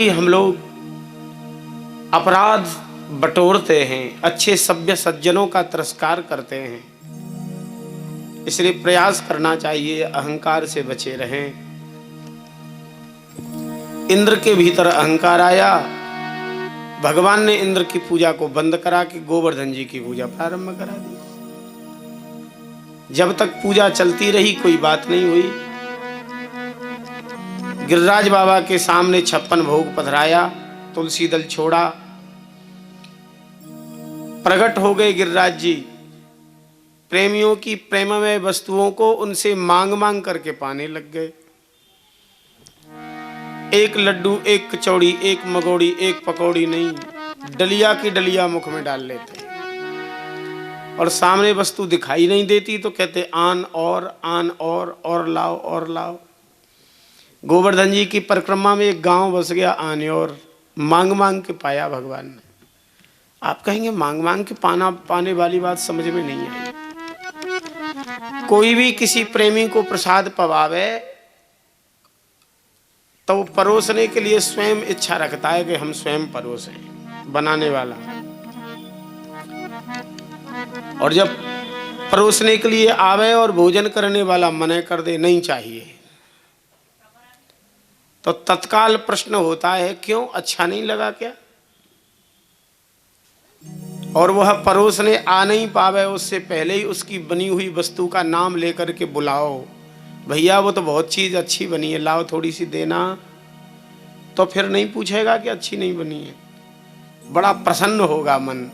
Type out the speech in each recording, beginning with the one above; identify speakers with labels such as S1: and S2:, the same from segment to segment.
S1: हम लोग अपराध बटोरते हैं, अच्छे सभ्य सज्जनों का तिरस्कार करते हैं। इसलिए प्रयास करना चाहिए अहंकार से बचे रहें। इंद्र के भीतर अहंकार आया, भगवान ने इंद्र की पूजा को बंद करा के गोवर्धन जी की पूजा प्रारंभ करा दी। जब तक पूजा चलती रही कोई बात नहीं हुई। गिरिराज बाबा के सामने 56 भोग पधराया, तुलसी दल छोड़ा, प्रकट हो गए गिरिराज जी। प्रेमियों की प्रेममय वस्तुओं को उनसे मांग मांग करके पाने लग गए। एक लड्डू, एक कचौड़ी, एक मगोड़ी, एक पकौड़ी नहीं, डलिया की डलिया मुख में डाल लेते। और सामने वस्तु दिखाई नहीं देती तो कहते आन और लाओ और लाओ। गोवर्धन जी की परिक्रमा में एक गांव बस गया आने और मांग मांग के पाया भगवान ने। आप कहेंगे मांग मांग के पाने वाली बात समझ में नहीं आई। कोई भी किसी प्रेमी को प्रसाद पवावे तो वो परोसने के लिए स्वयं इच्छा रखता है कि हम स्वयं परोसें, बनाने वाला। और जब परोसने के लिए आवे और भोजन करने वाला मना कर दे नहीं चाहिए, तो तत्काल प्रश्न होता है क्यों, अच्छा नहीं लगा क्या? और वह परोसने आ नहीं पावे उससे पहले ही उसकी बनी हुई वस्तु का नाम लेकर के बुलाओ, भैया वो तो बहुत चीज अच्छी बनी है, लाओ थोड़ी सी देना। तो फिर नहीं पूछेगा कि अच्छी नहीं बनी है, बड़ा प्रसन्न होगा मन,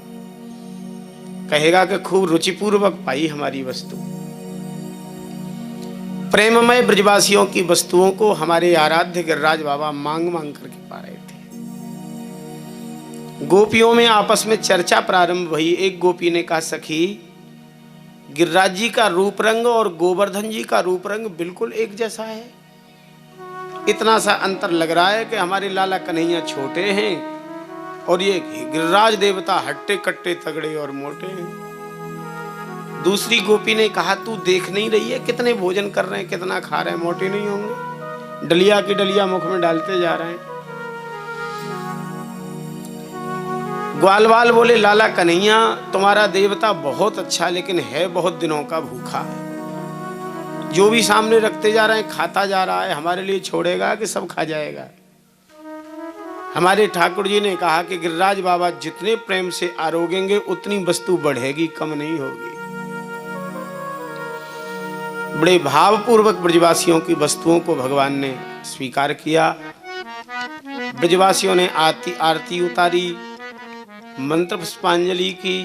S1: कहेगा कि खूब रुचिपूर्वक पाई हमारी वस्तु। प्रेममय ब्रजवासियों की वस्तुओं को हमारे आराध्य गिरिराज बाबा मांग मांग करके पा रहे थे। गोपियों में आपस में चर्चा प्रारंभ हुई। एक गोपी ने कहा, सखी गिरिराज जी का रूप रंग और गोवर्धन जी का रूप रंग बिल्कुल एक जैसा है, इतना सा अंतर लग रहा है कि हमारे लाला कन्हैया छोटे हैं और ये गिरिराज देवता हट्टे कट्टे तगड़े और मोटे हैं। दूसरी गोपी ने कहा, तू देख नहीं रही है कितने भोजन कर रहे हैं, कितना खा रहे हैं, मोटे नहीं होंगे? डलिया की डलिया मुख में डालते जा रहे हैं। ग्वालवाल बोले, लाला कन्हैया तुम्हारा देवता बहुत अच्छा, लेकिन है बहुत दिनों का भूखा है। जो भी सामने रखते जा रहे हैं खाता जा रहा है, हमारे लिए छोड़ेगा कि सब खा जाएगा? हमारे ठाकुर जी ने कहा कि गिरिराज बाबा जितने प्रेम से आरोगेंगे उतनी वस्तु बढ़ेगी, कम नहीं होगी। बड़े भावपूर्वक ब्रजवासियों की वस्तुओं को भगवान ने स्वीकार किया। ब्रजवासियों ने आरती उतारी, मंत्र पुष्पांजलि की,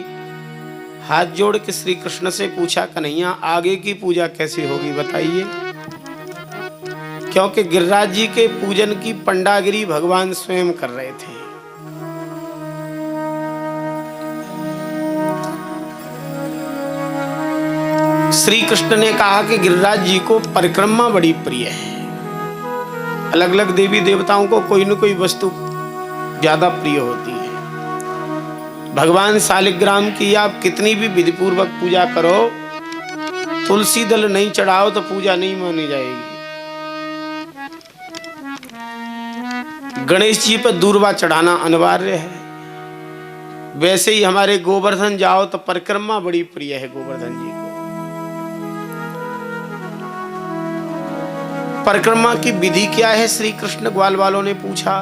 S1: हाथ जोड़ के श्री कृष्ण से पूछा, कन्हैया आगे की पूजा कैसे होगी बताइए? क्योंकि गिरिराज जी के पूजन की पंडागिरी भगवान स्वयं कर रहे थे। श्री कृष्ण ने कहा कि गिरिराज जी को परिक्रमा बड़ी प्रिय है। अलग अलग देवी देवताओं को कोई न कोई वस्तु ज्यादा प्रिय होती है। भगवान शालिग्राम की आप कितनी भी विधिपूर्वक पूजा करो, तुलसी दल नहीं चढ़ाओ तो पूजा नहीं मानी जाएगी। गणेश जी पर दूर्वा चढ़ाना अनिवार्य है। वैसे ही हमारे गोवर्धन जाओ तो परिक्रमा बड़ी प्रिय है गोवर्धन जी को। परिक्रमा की विधि क्या है श्री कृष्ण ग्वाल वालों ने पूछा।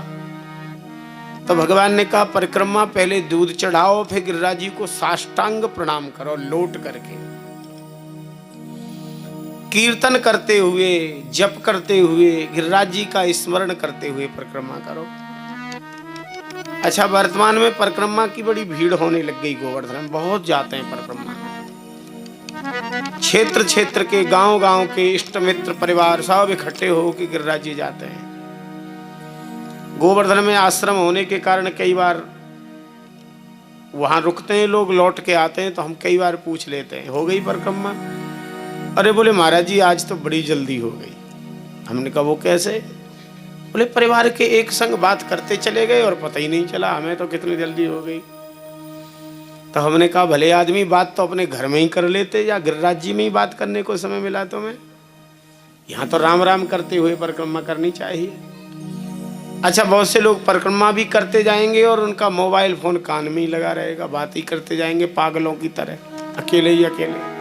S1: तो भगवान ने कहा, परिक्रमा पहले दूध चढ़ाओ, फिर गिरिराज जी को साष्टांग प्रणाम करो, लोट करके कीर्तन करते हुए, जप करते हुए, गिरिराज जी का स्मरण करते हुए परिक्रमा करो। अच्छा, वर्तमान में परिक्रमा की बड़ी भीड़ होने लग गई। गोवर्धन में बहुत जाते हैं परिक्रमा। क्षेत्र क्षेत्र के, गांव गांव के इष्ट मित्र परिवार सब इकट्ठे होकर गिरिराज जी जाते हैं। गोवर्धन में आश्रम होने के कारण कई बार वहां रुकते हैं लोग, लौट के आते हैं तो हम कई बार पूछ लेते हैं, हो गई परिक्रमा? अरे बोले महाराज जी आज तो बड़ी जल्दी हो गई। हमने कहा वो कैसे? बोले परिवार के एक संग बात करते चले गए और पता ही नहीं चला हमें तो कितनी जल्दी हो गई। तो हमने कहा भले आदमी बात तो अपने घर में ही कर लेते, या गिरिराज जी में ही बात करने को समय मिला तुम्हें? यहाँ तो राम राम करते हुए परिक्रमा करनी चाहिए। अच्छा, बहुत से लोग परिक्रमा भी करते जाएंगे और उनका मोबाइल फोन कान में ही लगा रहेगा, बात ही करते जाएंगे पागलों की तरह, अकेले ही अकेले।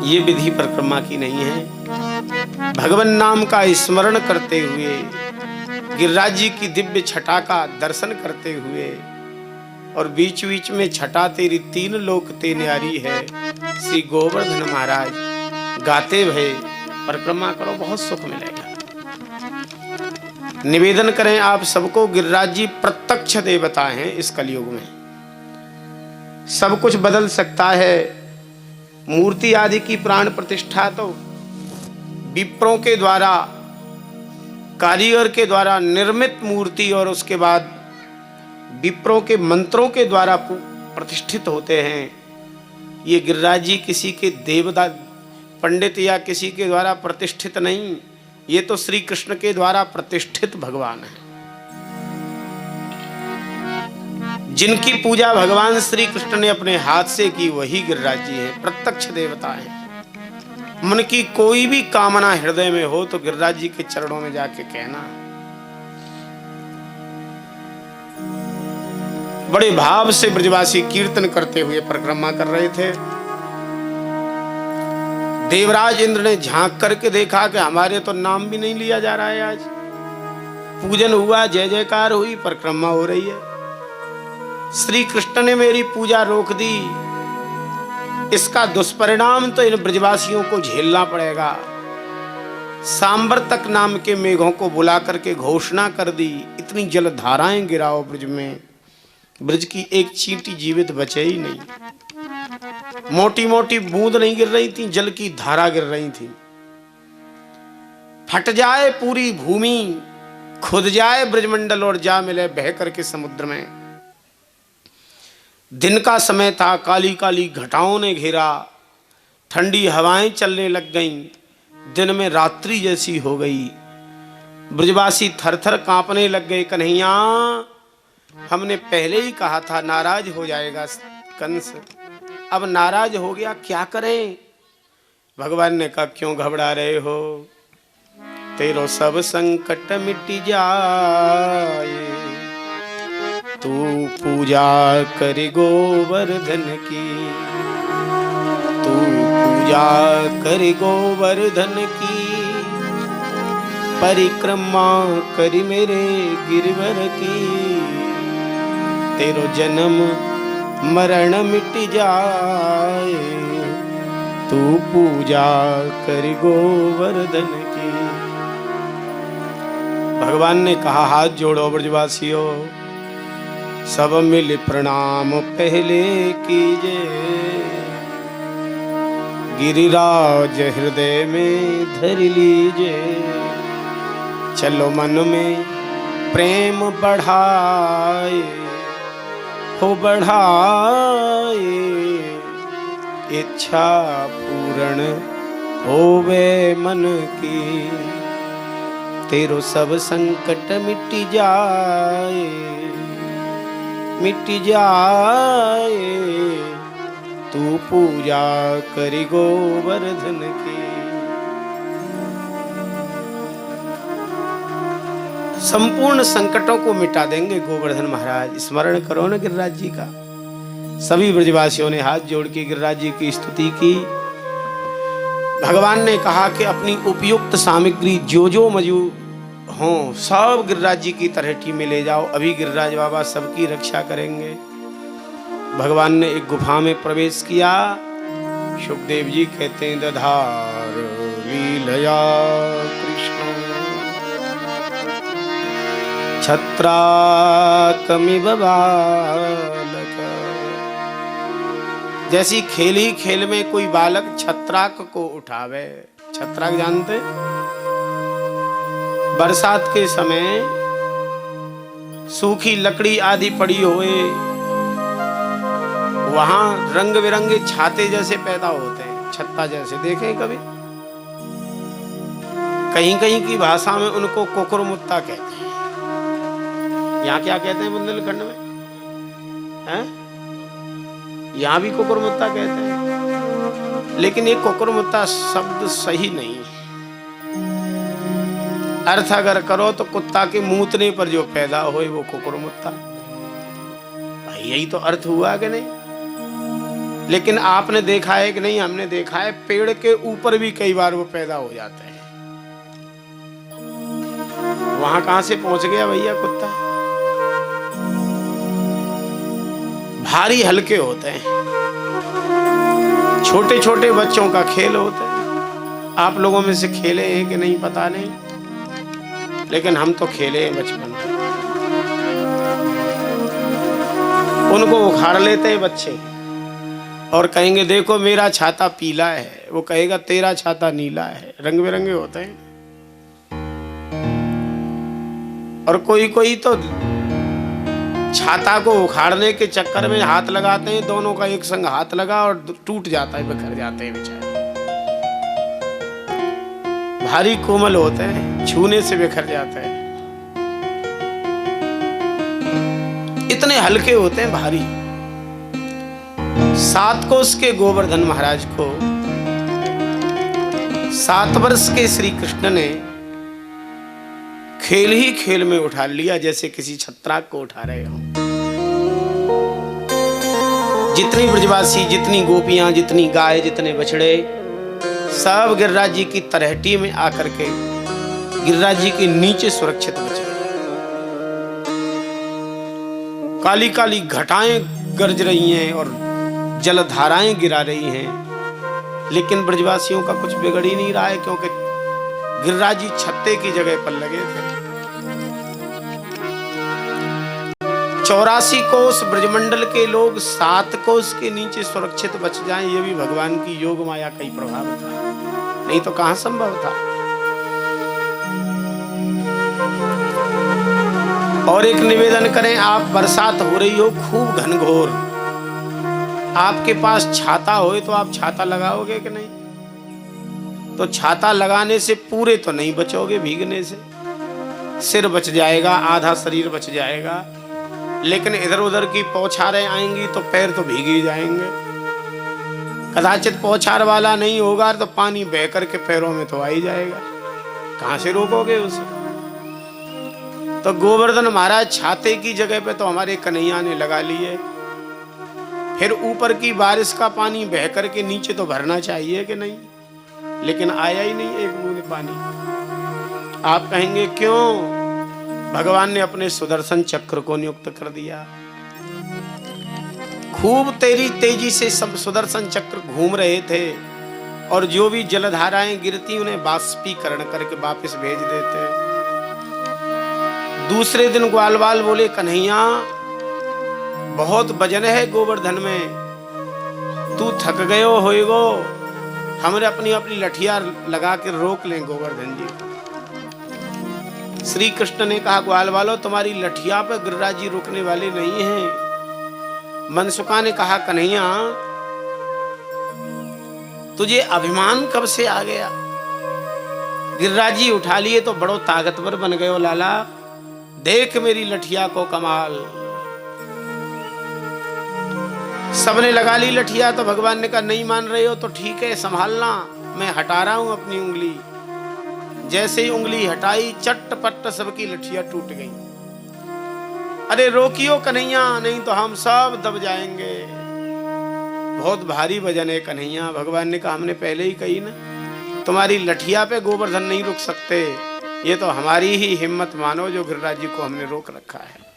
S1: ये विधि परिक्रमा की नहीं है। भगवान नाम का स्मरण करते हुए, गिरिराज जी की दिव्य छटा का दर्शन करते हुए, और बीच बीच में छटा तेरी तीन लोक ते न्यारी है, श्री गोवर्धन महाराज गाते भये परिक्रमा करो, बहुत सुख मिलेगा। निवेदन करें आप सबको, गिरिराज जी प्रत्यक्ष देवता हैं इस कलयुग में, सब कुछ बदल सकता है। मूर्ति आदि की प्राण प्रतिष्ठा तो विप्रों के द्वारा, कारीगर के द्वारा निर्मित मूर्ति और उसके बाद विप्रों के मंत्रों के द्वारा प्रतिष्ठित होते हैं। ये गिरिराज जी किसी के देवता पंडित या किसी के द्वारा प्रतिष्ठित नहीं, ये तो श्री कृष्ण के द्वारा प्रतिष्ठित भगवान है। जिनकी पूजा भगवान श्री कृष्ण ने अपने हाथ से की वही गिरिराज जी हैं, प्रत्यक्ष देवता हैं। मन की कोई भी कामना हृदय में हो तो गिरिराज जी के चरणों में जाके कहना। बड़े भाव से ब्रजवासी कीर्तन करते हुए परिक्रमा कर रहे थे। देवराज इंद्र ने झांक करके देखा कि हमारे तो नाम भी नहीं लिया जा रहा है। आज पूजन हुआ, जय जयकार हुई, परिक्रमा हो रही है, श्री कृष्ण ने मेरी पूजा रोक दी। इसका दुष्परिणाम तो इन ब्रजवासियों को झेलना पड़ेगा। सांबर्तक नाम के मेघों को बुला करके घोषणा कर दी, इतनी जलधाराएं गिराओ ब्रज में, ब्रज की एक चींटी जीवित बचे ही नहीं। मोटी मोटी बूंद नहीं गिर रही थी, जल की धारा गिर रही थी। फट जाए पूरी भूमि, खुद जाए ब्रजमंडल और जा मिले बह करके समुद्र में। दिन का समय था, काली काली घटाओं ने घेरा, ठंडी हवाएं चलने लग गईं, दिन में रात्रि जैसी हो गई। ब्रजवासी थरथर कांपने लग गए। कन्हैया, हमने पहले ही कहा था नाराज हो जाएगा कंस, अब नाराज हो गया, क्या करें? भगवान ने कहा, क्यों घबरा रहे हो, तेरो सब संकट मिट जाए, तू पूजा करी गोवर्धन की, तू पूजा करी गोवर्धन की, परिक्रमा करी मेरे गिरवर की, तेरो जन्म मरण मिट जाए, तू पूजा करी गोवर्धन की। भगवान ने कहा, हाथ जोड़ो ब्रजवासियों, सब मिल प्रणाम पहले कीजे, गिरिराज हृदय में धर लीजे, चलो मन में प्रेम बढ़ाए, हो बढ़ाए, इच्छा पूर्ण होवे मन की, तेरो सब संकट मिट जाए, मिट जाए, तू पूजा करी गोवर्धन की। संपूर्ण संकटों को मिटा देंगे गोवर्धन महाराज। स्मरण करो न गिरिराज जी का। सभी ब्रजवासियों ने हाथ जोड़ के गिरिराज जी की स्तुति की। भगवान ने कहा कि अपनी उपयुक्त सामग्री जो जो मौजूद हो सब गिरिराज जी की तरहेटी में ले जाओ, अभी गिरिराज बाबा सबकी रक्षा करेंगे। भगवान ने एक गुफा में प्रवेश किया। सुखदेव जी कहते हैं, दधार लीलया कृष्ण छत्राकमिव बालक। जैसी खेली खेल में कोई बालक छत्राक को उठावे। छत्राक जानते? बरसात के समय सूखी लकड़ी आदि पड़ी हुए, वहां रंग बिरंगे छाते जैसे पैदा होते हैं, छत्ता जैसे। देखें कभी? कहीं कहीं की भाषा में उनको कुकुरमुत्ता कहते हैं। यहाँ क्या कहते हैं बुंदेलखंड में? हैं? यहाँ भी कुकुरमुत्ता कहते हैं, लेकिन ये कुकुरमुत्ता शब्द सही नहीं है। अर्थ अगर करो तो कुत्ता के मूतने पर जो पैदा होए वो कुकुरमुत्ता। भाई यही तो अर्थ हुआ कि नहीं? लेकिन आपने देखा है कि नहीं? हमने देखा है पेड़ के ऊपर भी कई बार वो पैदा हो जाता है। वहां कहां से पहुंच गया भैया कुत्ता? भारी हल्के होते हैं, छोटे छोटे बच्चों का खेल होता है। आप लोगों में से खेले हैं कि नहीं पता नहीं, लेकिन हम तो खेले हैं बचपन में। उनको उखाड़ लेते हैं बच्चे और कहेंगे देखो मेरा छाता पीला है, वो कहेगा तेरा छाता नीला है। रंग बिरंगे होते हैं। और कोई कोई तो छाता को उखाड़ने के चक्कर में हाथ लगाते हैं, दोनों का एक संग हाथ लगा और टूट जाता है, बिखर जाते हैं बेचारे। भारी कोमल होते हैं, छूने से बिखर जाते हैं। इतने हल्के होते हैं, भारी। 7 कोस के गोवर्धन महाराज को 7 वर्ष के श्री कृष्ण ने खेल ही खेल में उठा लिया, जैसे किसी छत्राक को उठा रहे हो। जितनी ब्रजवासी, जितनी गोपियां, जितनी गाय, जितने बछड़े, सब गिरिराज जी की तलहटी में आकर के गिरिराज जी के नीचे सुरक्षित बचे। काली काली घटाएं गरज रही हैं और जलधाराएं गिरा रही हैं, लेकिन ब्रजवासियों का कुछ बिगड़ ही नहीं रहा है, क्योंकि गिरिराज जी छत्ते की जगह पर लगे थे। 84 कोस ब्रजमंडल के लोग 7 कोस के नीचे सुरक्षित बच जाएं, ये भी भगवान की योग माया का ही प्रभाव था, नहीं तो कहां संभव था। और एक निवेदन करें, आप बरसात हो रही हो खूब घनघोर, आपके पास छाता हो तो आप छाता लगाओगे कि नहीं? तो छाता लगाने से पूरे तो नहीं बचोगे भीगने से, सिर बच जाएगा, आधा शरीर बच जाएगा, लेकिन इधर उधर की पौछारें आएंगी तो पैर तो भीग ही जाएंगे। कदाचित पौछार वाला नहीं होगा तो पानी बह करके पैरों में तो आ ही जाएगा, कहां से रोकोगे उसे? तो गोवर्धन महाराज छाते की जगह पे तो हमारे कन्हैया ने लगा लिए। फिर ऊपर की बारिश का पानी बह करके नीचे तो भरना चाहिए कि नहीं, लेकिन आया ही नहीं एक बूंद पानी। आप कहेंगे क्यों? भगवान ने अपने सुदर्शन चक्र को नियुक्त कर दिया। खूब तेरी तेजी से सब सुदर्शन चक्र घूम रहे थे और जो भी जलधाराएं गिरती उन्हें बाष्पीकरण करके वापस भेज देते। दूसरे दिन ग्वालवाल बोले कन्हैया बहुत वजन है गोवर्धन में, तू थक गयो होएगो, हमने अपनी अपनी लठिया लगा के रोक लें गोवर्धन जी। श्री कृष्ण ने कहा ग्वालवालो तुम्हारी लठिया पर गिरिराज जी रुकने वाले नहीं हैं। मनसुका ने कहा कन्हैया तुझे अभिमान कब से आ गया? गिरिराज जी उठा लिए तो बड़ो ताकतवर बन गए हो लाला, देख मेरी लठिया को कमाल। सबने लगा ली लठिया तो भगवान ने कहा नहीं मान रहे हो तो ठीक है, संभालना, मैं हटा रहा हूं अपनी उंगली। जैसे ही उंगली हटाई चट्टपट्ट सबकी लठिया टूट गई। अरे रोकियो कन्हैया, नहीं तो हम सब दब जाएंगे, बहुत भारी वजन है कन्हैया। भगवान ने कहा हमने पहले ही कही ना, तुम्हारी लठिया पे गोवर्धन नहीं रुक सकते, ये तो हमारी ही हिम्मत मानो जो गिरिराज जी को हमने रोक रखा है।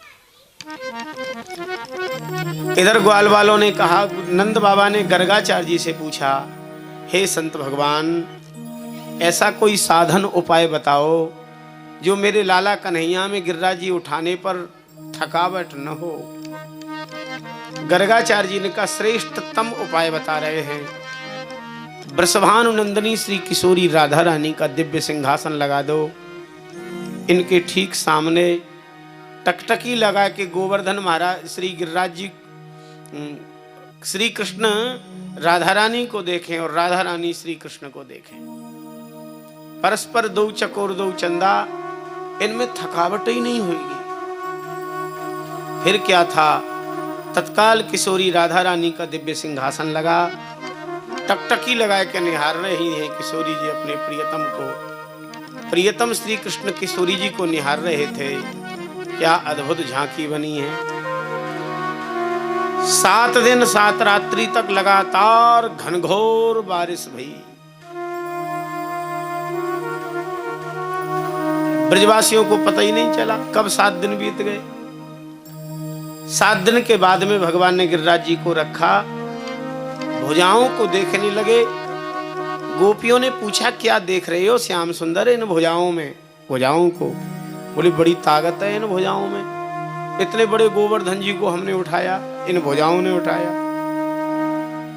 S1: इधर ग्वाल वालों ने कहा, नंद बाबा ने गर्गाचार्य जी से पूछा, हे संत भगवान ऐसा कोई साधन उपाय बताओ जो मेरे लाला कन्हैया में गिरिराज जी उठाने पर थकावट न हो। गर्गाचार्य जी ने कहा श्रेष्ठतम उपाय बता रहे हैं, वृषभानु नंदिनी श्री किशोरी राधा रानी का दिव्य सिंहासन लगा दो, इनके ठीक सामने टकटकी लगा के गोवर्धन महाराज श्री गिरिराज जी श्री कृष्ण राधा रानी को देखें और राधा रानी श्री कृष्ण को देखें, परस्पर दो चकोर दो चंदा, इनमें थकावट ही नहीं होगी। फिर क्या था, तत्काल किशोरी राधा रानी का दिव्य सिंहासन लगा, टकटकी लगा के निहार रही हैं किशोरी जी अपने प्रियतम को। प्रियतम श्री कृष्ण किशोरी जी को निहार रहे थे। क्या अद्भुत झांकी बनी है। 7 दिन 7 रात्रि तक लगातार घनघोर बारिश भई। ब्रजवासियों को पता ही नहीं चला कब 7 दिन बीत गए। 7 दिन के बाद में भगवान ने गिरिराज जी को रखा, भुजाओं को देखने लगे। गोपियों ने पूछा क्या देख रहे हो श्याम सुंदर इन भुजाओं में? भुजाओं को बोले बड़ी ताकत है इन भुजाओं में, इतने बड़े गोवर्धन जी को हमने उठाया, इन भुजाओं ने उठाया।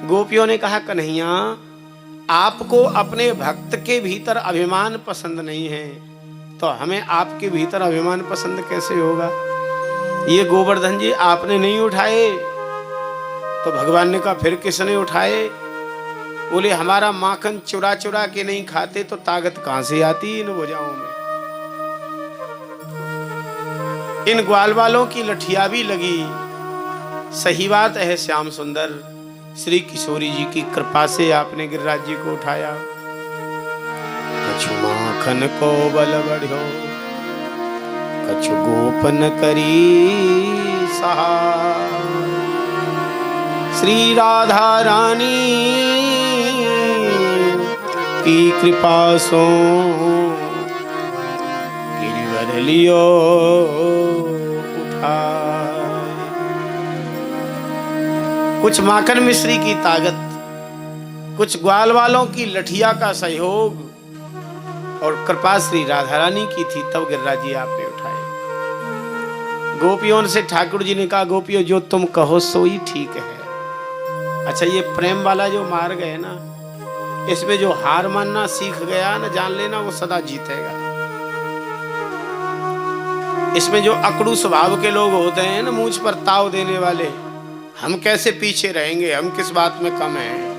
S1: गोपियों ने कहा कन्हैया आपको अपने भक्त के भीतर अभिमान पसंद नहीं है तो हमें आपके भीतर अभिमान पसंद कैसे होगा? ये गोवर्धन जी आपने नहीं उठाए। तो भगवान ने कहा फिर किसने उठाए? बोले हमारा माखन चुरा चुरा के नहीं खाते तो ताकत कहां से आती इन भुजाओं में। इन ग्वाल वालों की लठिया भी लगी। सही बात है श्याम सुंदर, श्री किशोरी जी की कृपा से आपने गिरिराज जी को उठाया। कछु माखन को बल बढ़ो, कछु गोपन करी सहाय। श्री राधा रानी की कृपा सो गिरिवर लियो उठा। कुछ माखन मिश्री की ताकत, कुछ ग्वाल वालों की लठिया का सहयोग और कृपा श्री राधा रानी की थी, तब गिरिराज जी आपने उठाए। गोपियों से ठाकुर जी ने कहा गोपियों जो तुम कहो सो ही ठीक है। अच्छा ये प्रेम वाला जो मार्ग है ना, इसमें जो हार मानना सीख गया ना, जान लेना वो सदा जीतेगा। इसमें जो अकड़ू स्वभाव के लोग होते हैं ना, मूंछ पर ताव देने वाले, हम कैसे पीछे रहेंगे, हम किस बात में कम हैं,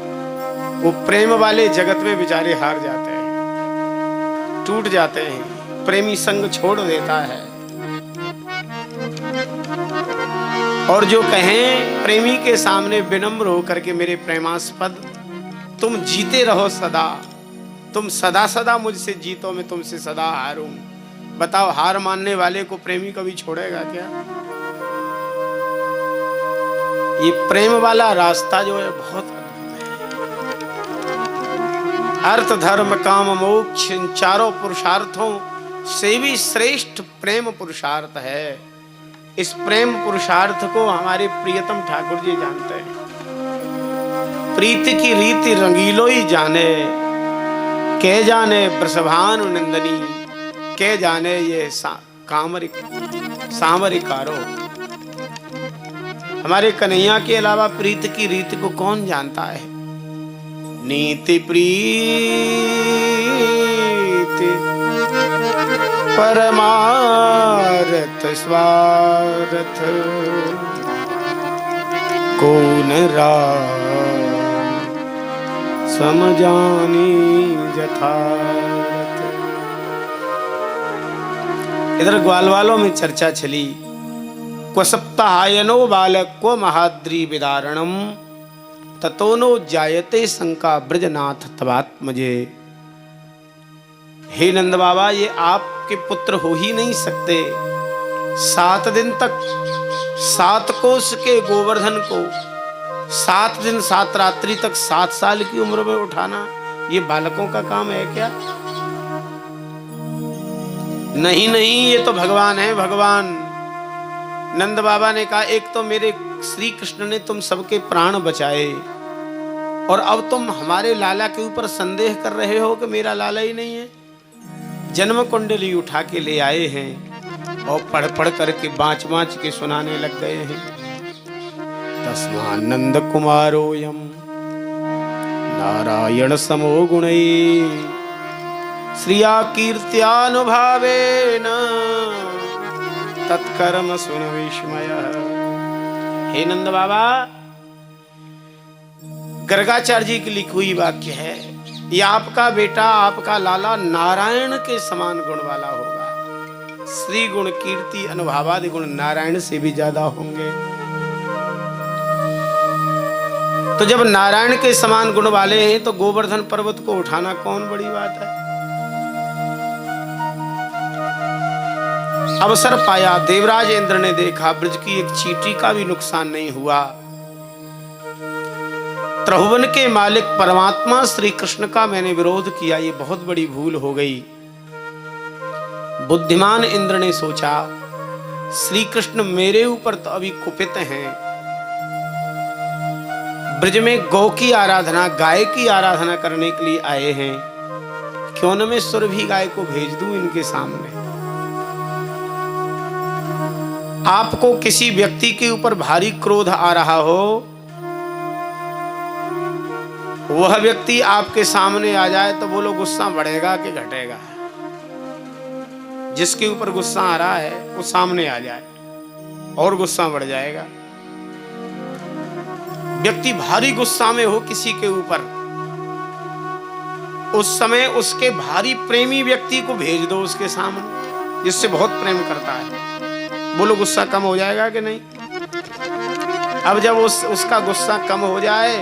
S1: वो प्रेम वाले जगत में बेचारे हार जाते हैं, टूट जाते हैं, प्रेमी संग छोड़ देता है। और जो कहें प्रेमी के सामने विनम्र होकर के मेरे प्रेमास्पद तुम जीते रहो सदा, तुम सदा सदा मुझसे जीतो, मैं तुमसे सदा हारूं। बताओ हार मानने वाले को प्रेमी कभी छोड़ेगा क्या? ये प्रेम वाला रास्ता जो है बहुत अद्भुत है। अर्थ धर्म काम मोक्ष इन चारों पुरुषार्थों से भी श्रेष्ठ प्रेम पुरुषार्थ है। इस प्रेम पुरुषार्थ को हमारे प्रियतम ठाकुर जी जानते हैं। प्रीति की रीति रंगीलो ही जाने, के जाने वृषभानु नंदनी, के जाने ये सांवरिकारो। हमारे कन्हैया के अलावा प्रीति की रीति को कौन जानता है? नीति प्रीति परमार्थ स्वार्थ कौन समझानी यथार्थ। इधर ग्वाल वालों में चर्चा चली। क्व सप्ताहायनो बालक क्व महाद्री विदारणम ततोनो जायते शंका ब्रजनाथ तवात्मजे। हे नंद बाबा ये आपके पुत्र हो ही नहीं सकते। 7 दिन तक 7 कोस के गोवर्धन को 7 दिन 7 रात्रि तक 7 साल की उम्र में उठाना ये बालकों का काम है क्या? नहीं नहीं, ये तो भगवान है भगवान। नंद बाबा ने कहा एक तो मेरे श्री कृष्ण ने तुम सबके प्राण बचाए और अब तुम हमारे लाला के ऊपर संदेह कर रहे हो कि मेरा लाला ही नहीं है। जन्म कुंडली उठा के ले आए हैं और पढ़ पढ़ करके बाँच बाँच के सुनाने लग गए हैं। तस्मानंद कुमारोयम नारायण समो गुणै श्रिया कीर्त्यानुभावेन तत्कर्म सुन विस्मय। हे नंद बाबा, गर्गाचार्य जी की लिखी हुई वाक्य है, ये आपका बेटा आपका लाला नारायण के समान गुण वाला होगा। श्री गुण कीर्ति अनुभावादि गुण नारायण से भी ज्यादा होंगे। तो जब नारायण के समान गुण वाले हैं तो गोवर्धन पर्वत को उठाना कौन बड़ी बात है? अवसर पाया। देवराज इंद्र ने देखा ब्रज की एक चींटी का भी नुकसान नहीं हुआ। त्रिभुवन के मालिक परमात्मा श्री कृष्ण का मैंने विरोध किया, ये बहुत बड़ी भूल हो गई। बुद्धिमान इंद्र ने सोचा श्री कृष्ण मेरे ऊपर तो अभी कुपित हैं, ब्रज में गौ की आराधना, गाय की आराधना करने के लिए आए हैं, क्यों न मैं सुरभि गाय को भेज दूं इनके सामने। आपको किसी व्यक्ति के ऊपर भारी क्रोध आ रहा हो, वह व्यक्ति आपके सामने आ जाए तो बोलो गुस्सा बढ़ेगा कि घटेगा? जिसके ऊपर गुस्सा आ रहा है वो सामने आ जाए और गुस्सा बढ़ जाएगा। व्यक्ति भारी गुस्सा में हो किसी के ऊपर, उस समय उसके भारी प्रेमी व्यक्ति को भेज दो उसके सामने, जिससे बहुत प्रेम करता है, बोलो गुस्सा कम हो जाएगा कि नहीं? अब जब उसका गुस्सा कम हो जाए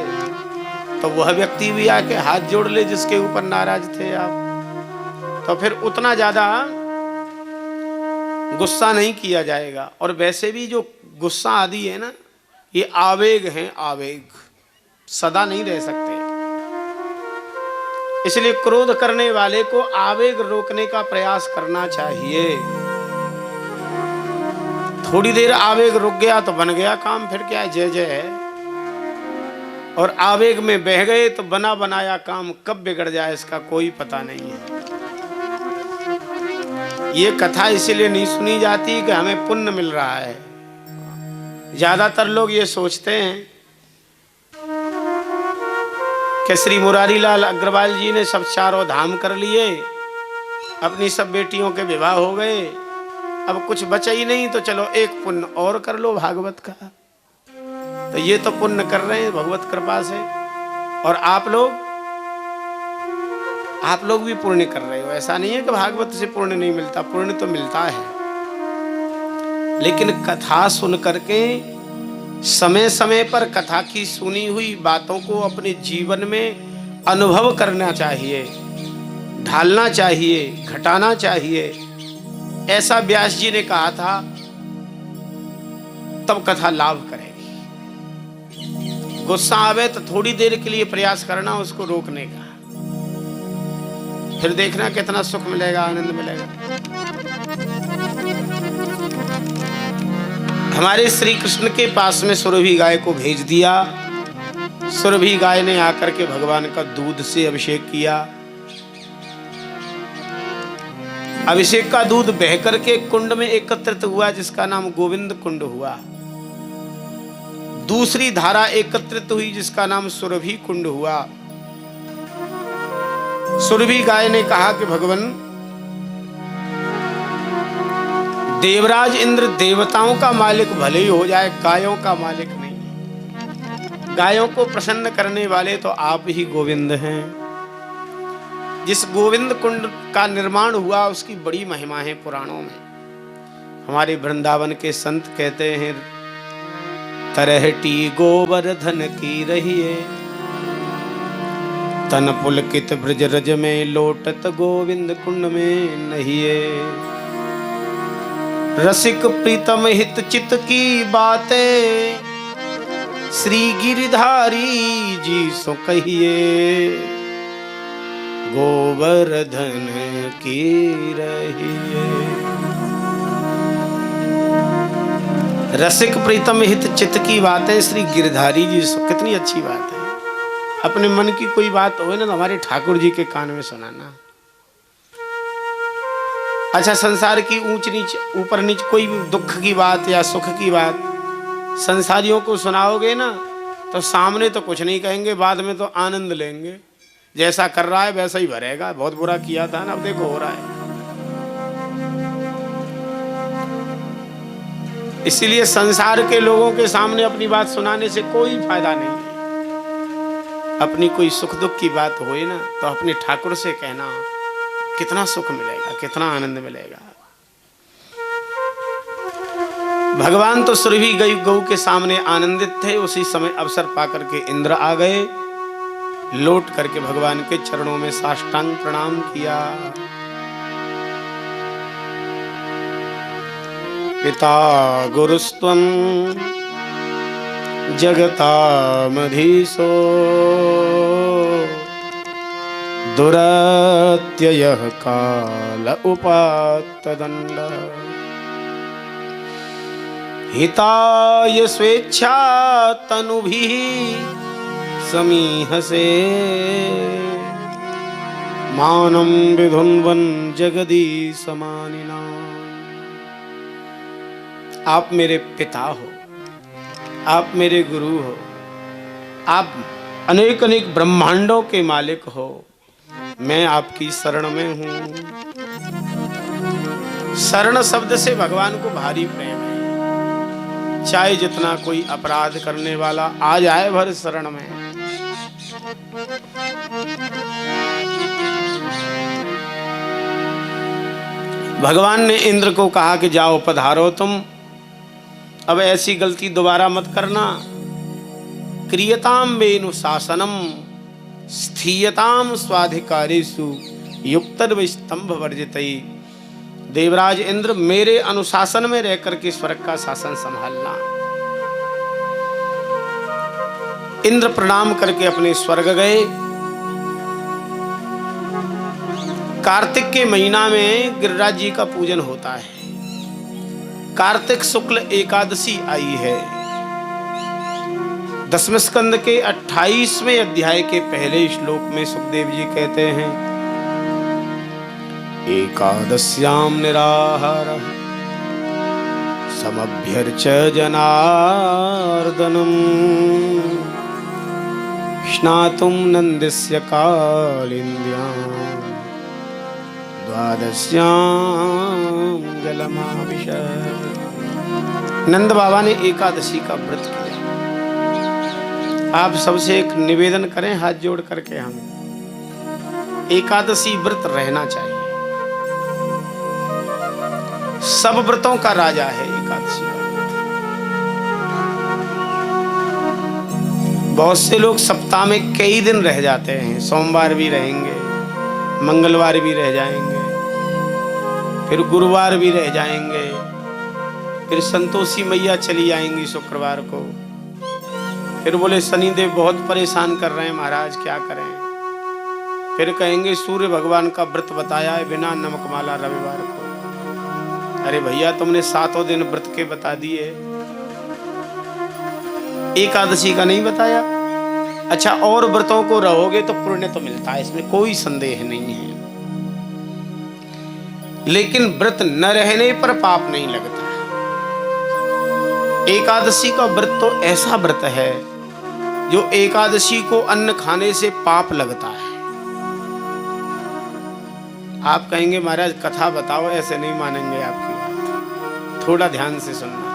S1: तो वह व्यक्ति भी आके हाथ जोड़ ले जिसके ऊपर नाराज थे आप, तो फिर उतना ज्यादा गुस्सा नहीं किया जाएगा। और वैसे भी जो गुस्सा आदि है ना, ये आवेग हैं, आवेग सदा नहीं रह सकते। इसलिए क्रोध करने वाले को आवेग रोकने का प्रयास करना चाहिए। थोड़ी देर आवेग रुक गया तो बन गया काम, फिर क्या जय जय है। और आवेग में बह गए तो बना बनाया काम कब बिगड़ जाए इसका कोई पता नहीं है। ये कथा इसीलिए नहीं सुनी जाती कि हमें पुण्य मिल रहा है। ज्यादातर लोग ये सोचते हैं कि श्री मुरारी लाल अग्रवाल जी ने सब चारों धाम कर लिए, अपनी सब बेटियों के विवाह हो गए, अब कुछ बचा ही नहीं तो चलो एक पुण्य और कर लो भागवत का। तो ये तो पुण्य कर रहे हैं भगवत कृपा से, और आप लोग भी पुण्य कर रहे हो। ऐसा नहीं है कि भागवत से पुण्य नहीं मिलता, पुण्य तो मिलता है, लेकिन कथा सुन करके समय समय पर कथा की सुनी हुई बातों को अपने जीवन में अनुभव करना चाहिए, ढालना चाहिए, घटाना चाहिए। ऐसा व्यास जी ने कहा था, तब कथा लाभ करेगी। गुस्सा आवे तो थोड़ी देर के लिए प्रयास करना उसको रोकने का, फिर देखना कितना सुख मिलेगा, आनंद मिलेगा। हमारे श्री कृष्ण के पास में सुरभि गाय को भेज दिया। सुरभि गाय ने आकर के भगवान का दूध से अभिषेक किया। अभिषेक का दूध बह करके कुंड में एकत्रित हुआ जिसका नाम गोविंद कुंड हुआ। दूसरी धारा एकत्रित हुई जिसका नाम सुरभि कुंड हुआ। सुरभि गाय ने कहा कि भगवान, देवराज इंद्र देवताओं का मालिक भले ही हो जाए, गायों का मालिक नहीं। गायों को प्रसन्न करने वाले तो आप ही गोविंद हैं। जिस गोविंद कुंड का निर्माण हुआ उसकी बड़ी महिमा है पुराणों में। हमारे वृंदावन के संत कहते हैं, तरहटी गोवर्धन की रहिए, तन पुलकित ब्रज रज में, लोटत गोविंद कुंड में नहिए। रसिक प्रीतम हित चित की बातें, श्री गिरधारी जी सो कहिए, गोवर्धन की रहिए। रसिक प्रीतम हित चित की बातें श्री गिरधारी जी सो, कितनी अच्छी बात है। अपने मन की कोई बात हो ना तो हमारे ठाकुर जी के कान में सुनाना। अच्छा, संसार की ऊंच नीच, ऊपर नीच, कोई भी दुख की बात या सुख की बात संसारियों को सुनाओगे ना तो सामने तो कुछ नहीं कहेंगे, बाद में तो आनंद लेंगे। जैसा कर रहा है वैसा ही भरेगा, बहुत बुरा किया था ना, अब देखो हो रहा है। इसीलिए संसार के लोगों के सामने अपनी बात सुनाने से कोई फायदा नहीं है। अपनी कोई सुख दुख की बात होए ना तो अपने ठाकुर से कहना, कितना सुख मिलेगा, कितना आनंद मिलेगा। भगवान तो सुरभि गौ के सामने आनंदित थे। उसी समय अवसर पाकर के इंद्र आ गए, लौट करके भगवान के चरणों में साष्टांग प्रणाम किया। पिता गुरुस्त्वं जगतामधीशो दुरत्ययः काल उपात्तदण्ड हिताय स्वेच्छा तनुभिः समीहसे मानं विधुन्वन् जगदीशमानिना। आप मेरे पिता हो, आप मेरे गुरु हो, आप अनेक अनेक ब्रह्मांडों के मालिक हो, मैं आपकी शरण में हूं। शरण शब्द से भगवान को भारी प्रेम है। चाहे जितना कोई अपराध करने वाला आ जाए भर शरण में, भगवान ने इंद्र को कहा कि जाओ पधारो तुम, अब ऐसी गलती दोबारा मत करना। क्रियताम वेनुशासनम स्थीयताम स्वाधिकारेषु युक्तर्वस्तंभ वर्जितई। देवराज इंद्र, मेरे अनुशासन में रहकर के स्वर्ग का शासन संभालना। इंद्र प्रणाम करके अपने स्वर्ग गए। कार्तिक के महीना में गिरिराज जी का पूजन होता है। कार्तिक शुक्ल एकादशी आई है। 10वें स्कंद के 28वें अध्याय के पहले श्लोक में सुखदेव जी कहते हैं, एकादश्याम निराहारः समभ्यर्च जनार्दनम् स्नातुं नंदस्य कालिन्द्याम् द्वादश्याम जलमाविशत्। नंद बाबा ने एकादशी का व्रत किया। आप सबसे एक निवेदन करें हाथ जोड़ करके, हम एकादशी व्रत रहना चाहिए। सब व्रतों का राजा है एकादशी का व्रत। बहुत से लोग सप्ताह में कई दिन रह जाते हैं, सोमवार भी रहेंगे, मंगलवार भी रह जाएंगे, फिर गुरुवार भी रह जाएंगे, फिर संतोषी मैया चली आएंगी शुक्रवार को, फिर बोले शनिदेव बहुत परेशान कर रहे हैं महाराज क्या करें, फिर कहेंगे सूर्य भगवान का व्रत बताया है बिना नमकमाला रविवार को। अरे भैया तुमने 7 दिन व्रत के बता दिए, एकादशी का नहीं बताया। अच्छा, और व्रतों को रहोगे तो पुण्य तो मिलता है, इसमें कोई संदेह नहीं है, लेकिन व्रत न रहने पर पाप नहीं लगता। एकादशी का व्रत तो ऐसा व्रत है जो एकादशी को अन्न खाने से पाप लगता है। आप कहेंगे महाराज कथा बताओ, ऐसे नहीं मानेंगे आपकी बात, थोड़ा ध्यान से सुनना।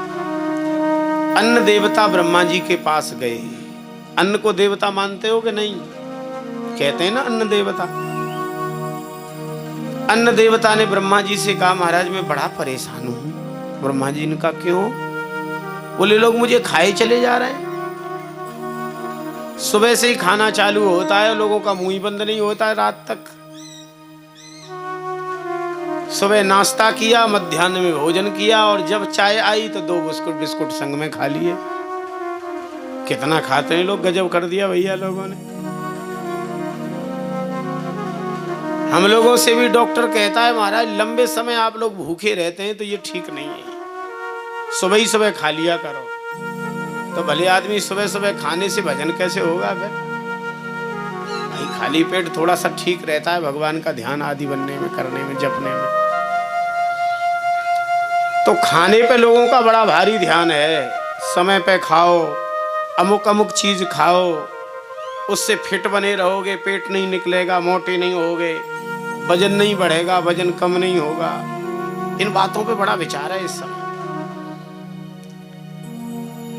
S1: अन्न देवता ब्रह्मा जी के पास गए। अन्न को देवता मानते हो कि नहीं? कहते हैं ना अन्न देवता। अन्न देवता ने ब्रह्मा जी से कहा महाराज मैं बड़ा परेशान हूं। ब्रह्मा जी ने कहा क्यों? बोले लोग मुझे खाए चले जा रहे हैं। सुबह से ही खाना चालू होता है, लोगों का मुंह ही बंद नहीं होता है रात तक। सुबह नाश्ता किया, मध्याह्न में भोजन किया, और जब चाय आई तो 2 बिस्कुट संग में खा लिए। कितना खाते हैं लोग, गजब कर दिया भैया लोगों ने। हम लोगों से भी डॉक्टर कहता है महाराज लंबे समय आप लोग भूखे रहते हैं तो ये ठीक नहीं है, सुबह ही सुबह खा लिया करो। तो भले आदमी सुबह सुबह खाने से भजन कैसे होगा भाई? खाली पेट थोड़ा सा ठीक रहता है भगवान का ध्यान आदि बनने में, करने में, जपने में। तो खाने पे लोगों का बड़ा भारी ध्यान है। समय पे खाओ, अमुक अमुक चीज खाओ, उससे फिट बने रहोगे, पेट नहीं निकलेगा, मोटे नहीं होगे, वजन नहीं बढ़ेगा, वजन कम नहीं होगा। इन बातों पे बड़ा विचार है इस समय।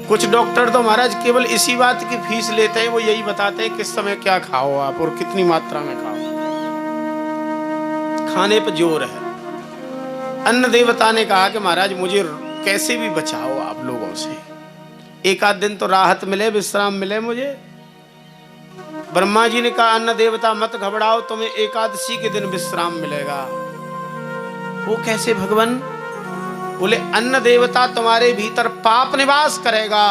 S1: कुछ डॉक्टर तो महाराज केवल इसी बात की फीस लेते हैं, वो यही बताते हैं किस समय क्या खाओ आप और कितनी मात्रा में खाओ। खाने पर जोर है। अन्न देवता ने कहा कि महाराज मुझे कैसे भी बचाओ आप लोगों से, एक आध दिन तो राहत मिले, विश्राम मिले मुझे। ब्रह्मा जी ने कहा अन्न देवता मत घबराओ, तुम्हें एकादशी के दिन विश्राम मिलेगा। वो कैसे भगवान? बोले अन्न देवता तुम्हारे भीतर पाप निवास करेगा,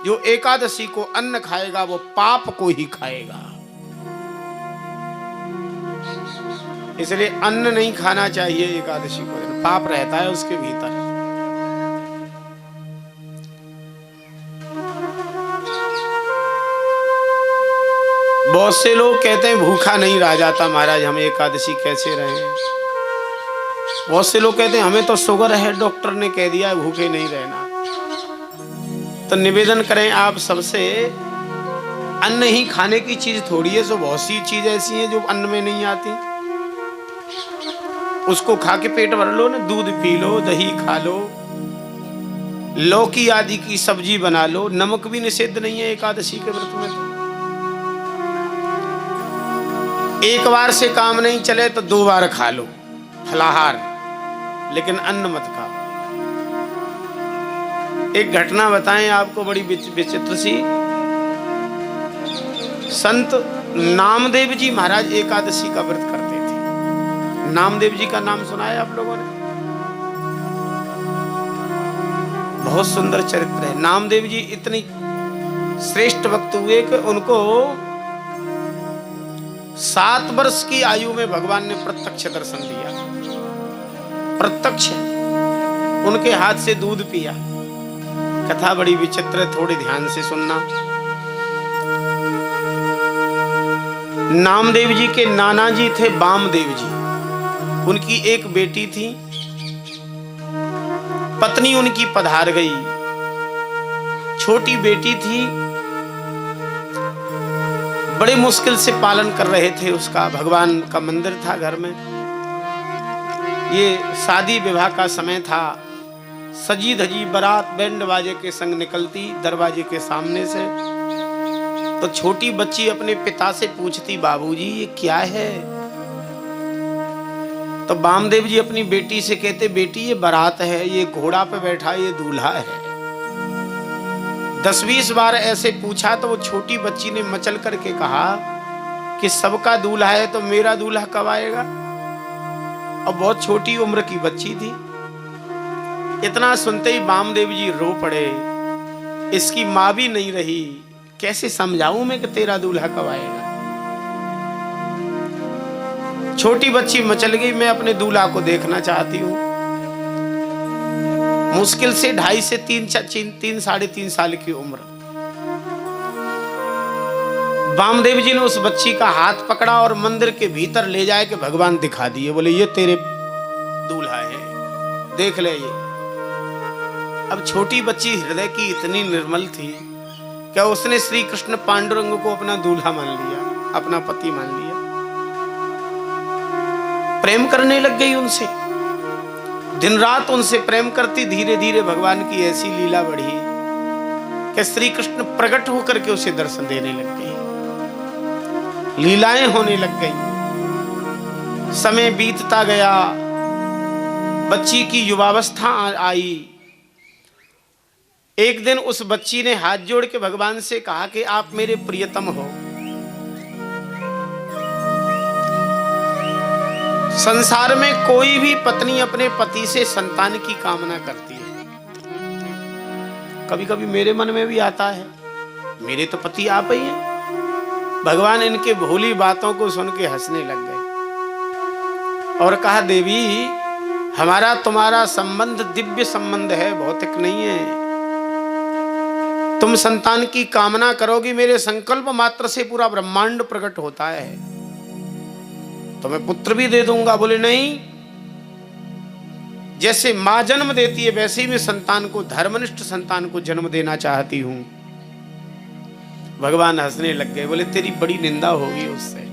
S1: जो एकादशी को अन्न खाएगा वो पाप को ही खाएगा। इसलिए अन्न नहीं खाना चाहिए एकादशी को दिन, पाप रहता है उसके भीतर। बहुत से लोग कहते हैं भूखा नहीं रह जाता महाराज, हम एकादशी कैसे रहें। बहुत से लोग कहते हैं हमें तो शुगर है, डॉक्टर ने कह दिया है भूखे नहीं रहना। तो निवेदन करें आप सबसे, अन्न ही खाने की चीज थोड़ी है, सो बहुत सी चीज ऐसी हैं जो अन्न में नहीं आती। उसको खा के पेट भर लो ना, दूध पी लो, दही खा लो, लौकी आदि की सब्जी बना लो, नमक भी निषिद्ध नहीं है एकादशी के व्रत में। तो एक बार से काम नहीं चले तो 2 बार खा लो फलाहार, लेकिन अन्न मत खाओ। एक घटना बताएं आपको बड़ी विचित्र सी। संत नामदेव जी महाराज एकादशी का व्रत करते थे। नामदेव जी का नाम सुना है आप लोगों ने? बहुत सुंदर चरित्र है। नामदेव जी इतनी श्रेष्ठ भक्त हुए कि उनको 7 वर्ष की आयु में भगवान ने प्रत्यक्ष दर्शन दिया। प्रत्यक्ष उनके हाथ से दूध पिया। कथा बड़ी विचित्र है, थोड़ी ध्यान से सुनना। नामदेव जी के नाना जी थे वामदेव जी, उनकी एक बेटी थी, पत्नी उनकी पधार गई। छोटी बेटी थी, बड़े मुश्किल से पालन कर रहे थे उसका। भगवान का मंदिर था घर में, ये शादी विवाह का समय था। सजी धजी बारात बैंड बाजे के संग निकलती दरवाजे के सामने से। तो छोटी बच्ची अपने पिता से पूछती, बाबूजी ये क्या है? तो वामदेव जी अपनी बेटी से कहते, बेटी ये बारात है, ये घोड़ा पे बैठा ये दूल्हा है। 10-20 बार ऐसे पूछा तो वो छोटी बच्ची ने मचल करके कहा कि सबका दूल्हा है तो मेरा दूल्हा कब आएगा? और बहुत छोटी उम्र की बच्ची थी। इतना सुनते ही वामदेव जी रो पड़े। इसकी माँ भी नहीं रही, कैसे समझाऊं मैं कि तेरा दूल्हा कब आएगा? छोटी बच्ची मचल गई, मैं अपने दूल्हा को देखना चाहती हूँ। मुश्किल से 2.5 से 3 साढ़े 3 साल की उम्र। वामदेव जी ने उस बच्ची का हाथ पकड़ा और मंदिर के भीतर ले जाए के भगवान दिखा दिए। बोले ये तेरे दूल्हा है, देख ले ये। अब छोटी बच्ची हृदय की इतनी निर्मल थी, क्या उसने श्री कृष्ण पांडुरंग को अपना दूल्हा मान लिया, अपना पति मान लिया। प्रेम करने लग गई उनसे, दिन रात उनसे प्रेम करती। धीरे धीरे भगवान की ऐसी लीला बढ़ी कि श्री कृष्ण प्रकट होकर के उसे दर्शन देने लग गए, लीलाएं होने लग गई। समय बीतता गया, बच्ची की युवावस्था आई। एक दिन उस बच्ची ने हाथ जोड़ के भगवान से कहा कि आप मेरे प्रियतम हो। संसार में कोई भी पत्नी अपने पति से संतान की कामना करती है। कभी कभी मेरे मन में भी आता है, मेरे तो पति आप ही हैं। भगवान इनके भोली बातों को सुन के हंसने लग गए और कहा, देवी हमारा तुम्हारा संबंध दिव्य संबंध है, भौतिक नहीं है। तुम संतान की कामना करोगी, मेरे संकल्प मात्र से पूरा ब्रह्मांड प्रकट होता है, तो मैं पुत्र भी दे दूंगा। बोले नहीं, जैसे मां जन्म देती है वैसे ही मैं संतान को, धर्मनिष्ठ संतान को जन्म देना चाहती हूं। भगवान हंसने लग गए। बोले तेरी बड़ी निंदा होगी, उससे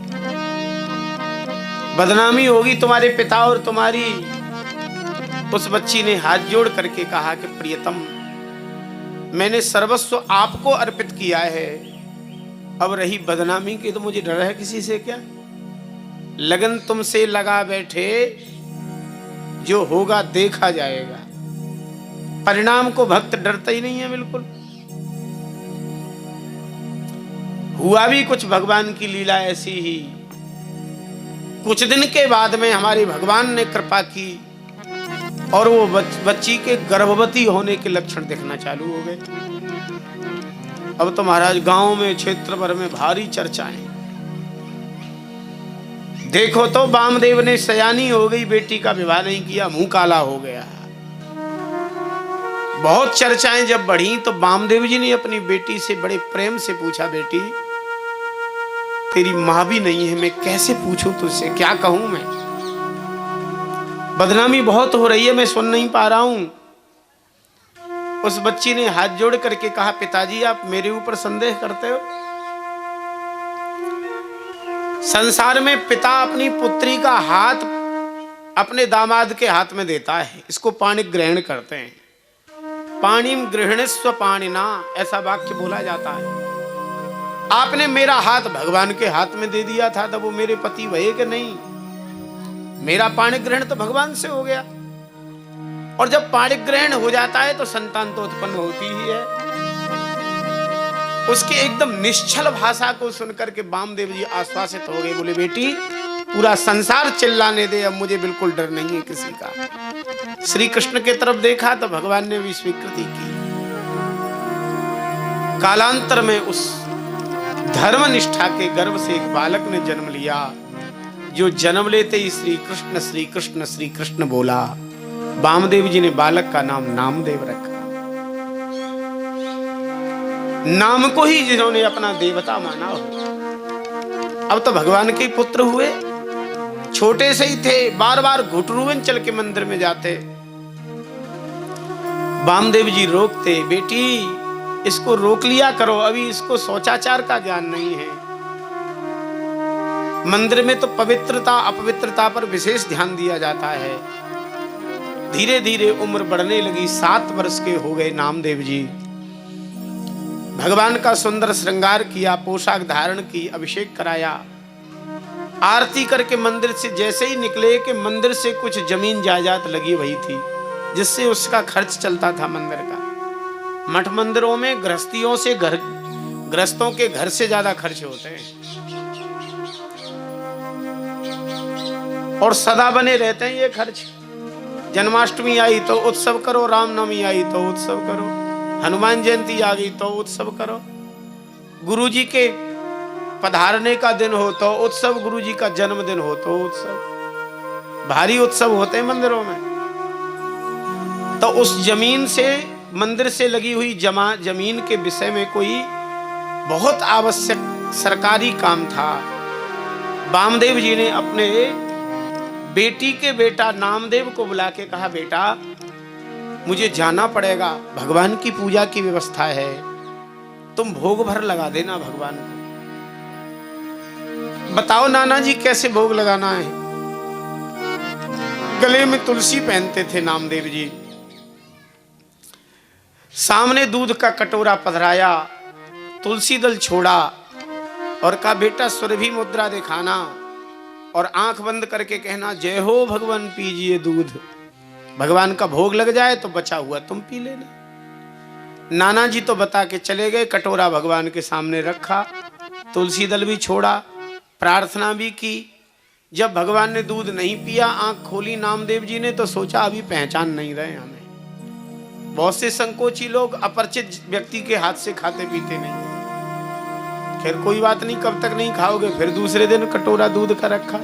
S1: बदनामी होगी तुम्हारे पिता और तुम्हारी। उस बच्ची ने हाथ जोड़ करके कहा कि प्रियतम, मैंने सर्वस्व आपको अर्पित किया है, अब रही बदनामी की तो मुझे डर है किसी से क्या? लगन तुमसे लगा बैठे, जो होगा देखा जाएगा। परिणाम को भक्त डरता ही नहीं है बिल्कुल। हुआ भी कुछ भगवान की लीला ऐसी ही। कुछ दिन के बाद में हमारे भगवान ने कृपा की, और वो बच्ची के गर्भवती होने के लक्षण दिखना चालू हो गए। अब तो महाराज गांव में, क्षेत्र भर में भारी चर्चाएं। देखो तो वामदेव ने सयानी हो गई, बेटी का विवाह नहीं किया, मुंह काला हो गया। बहुत चर्चाएं जब बढ़ी तो वामदेव जी ने अपनी बेटी से बड़े प्रेम से पूछा, बेटी तेरी मां भी नहीं है, मैं कैसे पूछूं तुझसे, क्या कहूं मैं? बदनामी बहुत हो रही है, मैं सुन नहीं पा रहा हूं। उस बच्ची ने हाथ जोड़ करके कहा, पिताजी आप मेरे ऊपर संदेह करते हो? संसार में पिता अपनी पुत्री का हाथ अपने दामाद के हाथ में देता है, इसको पाणि ग्रहण करते हैं। पाणिम गृहणस्व पाणिना, ऐसा वाक्य बोला जाता है। आपने मेरा हाथ भगवान के हाथ में दे दिया था, तब वो मेरे पति भये कि नहीं? मेरा पाणि ग्रहण तो भगवान से हो गया। और जब पाणि ग्रहण हो जाता है तो संतान तो उत्पन्न होती ही है। उसकी एकदम निश्चल भाषा को सुनकर के वामदेव जी आश्वासित हो गए, बोले बेटी पूरा संसार चिल्लाने दे, अब मुझे बिल्कुल डर नहीं है किसी का। श्री कृष्ण के तरफ देखा तो भगवान ने भी स्वीकृति की। कालांतर में उस धर्म निष्ठा के गर्भ से एक बालक ने जन्म लिया, जो जन्म लेते ही श्री कृष्ण श्री कृष्ण श्री कृष्ण बोला। वामदेव जी ने बालक का नाम नामदेव रखा। नाम को ही जिन्होंने अपना देवता माना हो। अब तो भगवान के पुत्र हुए। छोटे से ही थे, बार बार घुटरुवन चल के मंदिर में जाते। वामदेव जी रोकते, बेटी इसको रोक लिया करो, अभी इसको शौचाचार का ज्ञान नहीं है। मंदिर में तो पवित्रता अपवित्रता पर विशेष ध्यान दिया जाता है। धीरे धीरे उम्र बढ़ने लगी, 7 वर्ष के हो गए नामदेव जी। भगवान का सुंदर श्रृंगार किया, पोशाक धारण की, अभिषेक कराया, आरती करके मंदिर से जैसे ही निकले कि मंदिर से कुछ जमीन जायदाद लगी हुई थी, जिससे उसका खर्च चलता था मंदिर का। मठ मंदिरों में गृहस्थों के घर से ज्यादा खर्च होते हैं और सदा बने रहते हैं ये खर्च। जन्माष्टमी आई तो उत्सव करो, रामनवमी आई तो उत्सव करो, हनुमान जयंती आ गई तो उत्सव करो, गुरुजी के पधारने का दिन हो तो उत्सव, गुरुजी का जन्मदिन हो तो उत्सव, भारी उत्सव होते हैं मंदिरों में। तो उस जमीन से, मंदिर से लगी हुई जमीन के विषय में कोई बहुत आवश्यक सरकारी काम था। वामदेव जी ने अपने बेटी के बेटा नामदेव को बुला के कहा, बेटा मुझे जाना पड़ेगा, भगवान की पूजा की व्यवस्था है, तुम भोग भर लगा देना भगवान को। बताओ नाना जी कैसे भोग लगाना है? गले में तुलसी पहनते थे नामदेव जी। सामने दूध का कटोरा पधराया, तुलसी दल छोड़ा और कहा, बेटा सुरभि मुद्रा दिखाना और आंख बंद करके कहना, जय हो भगवान पीजिए दूध। भगवान का भोग लग जाए तो बचा हुआ तुम पी लेना। नाना जी तो बता के चले गए, कटोरा भगवान के सामने रखा, तुलसी दल भी छोड़ा, प्रार्थना भी की। जब भगवान ने दूध नहीं पिया, आंख खोली नामदेव जी ने तो सोचा अभी पहचान नहीं रहे हमें। बहुत से संकोची लोग अपरिचित व्यक्ति के हाथ से खाते पीते नहीं। फिर कोई बात नहीं, कब तक नहीं खाओगे। फिर दूसरे दिन कटोरा दूध का रखा,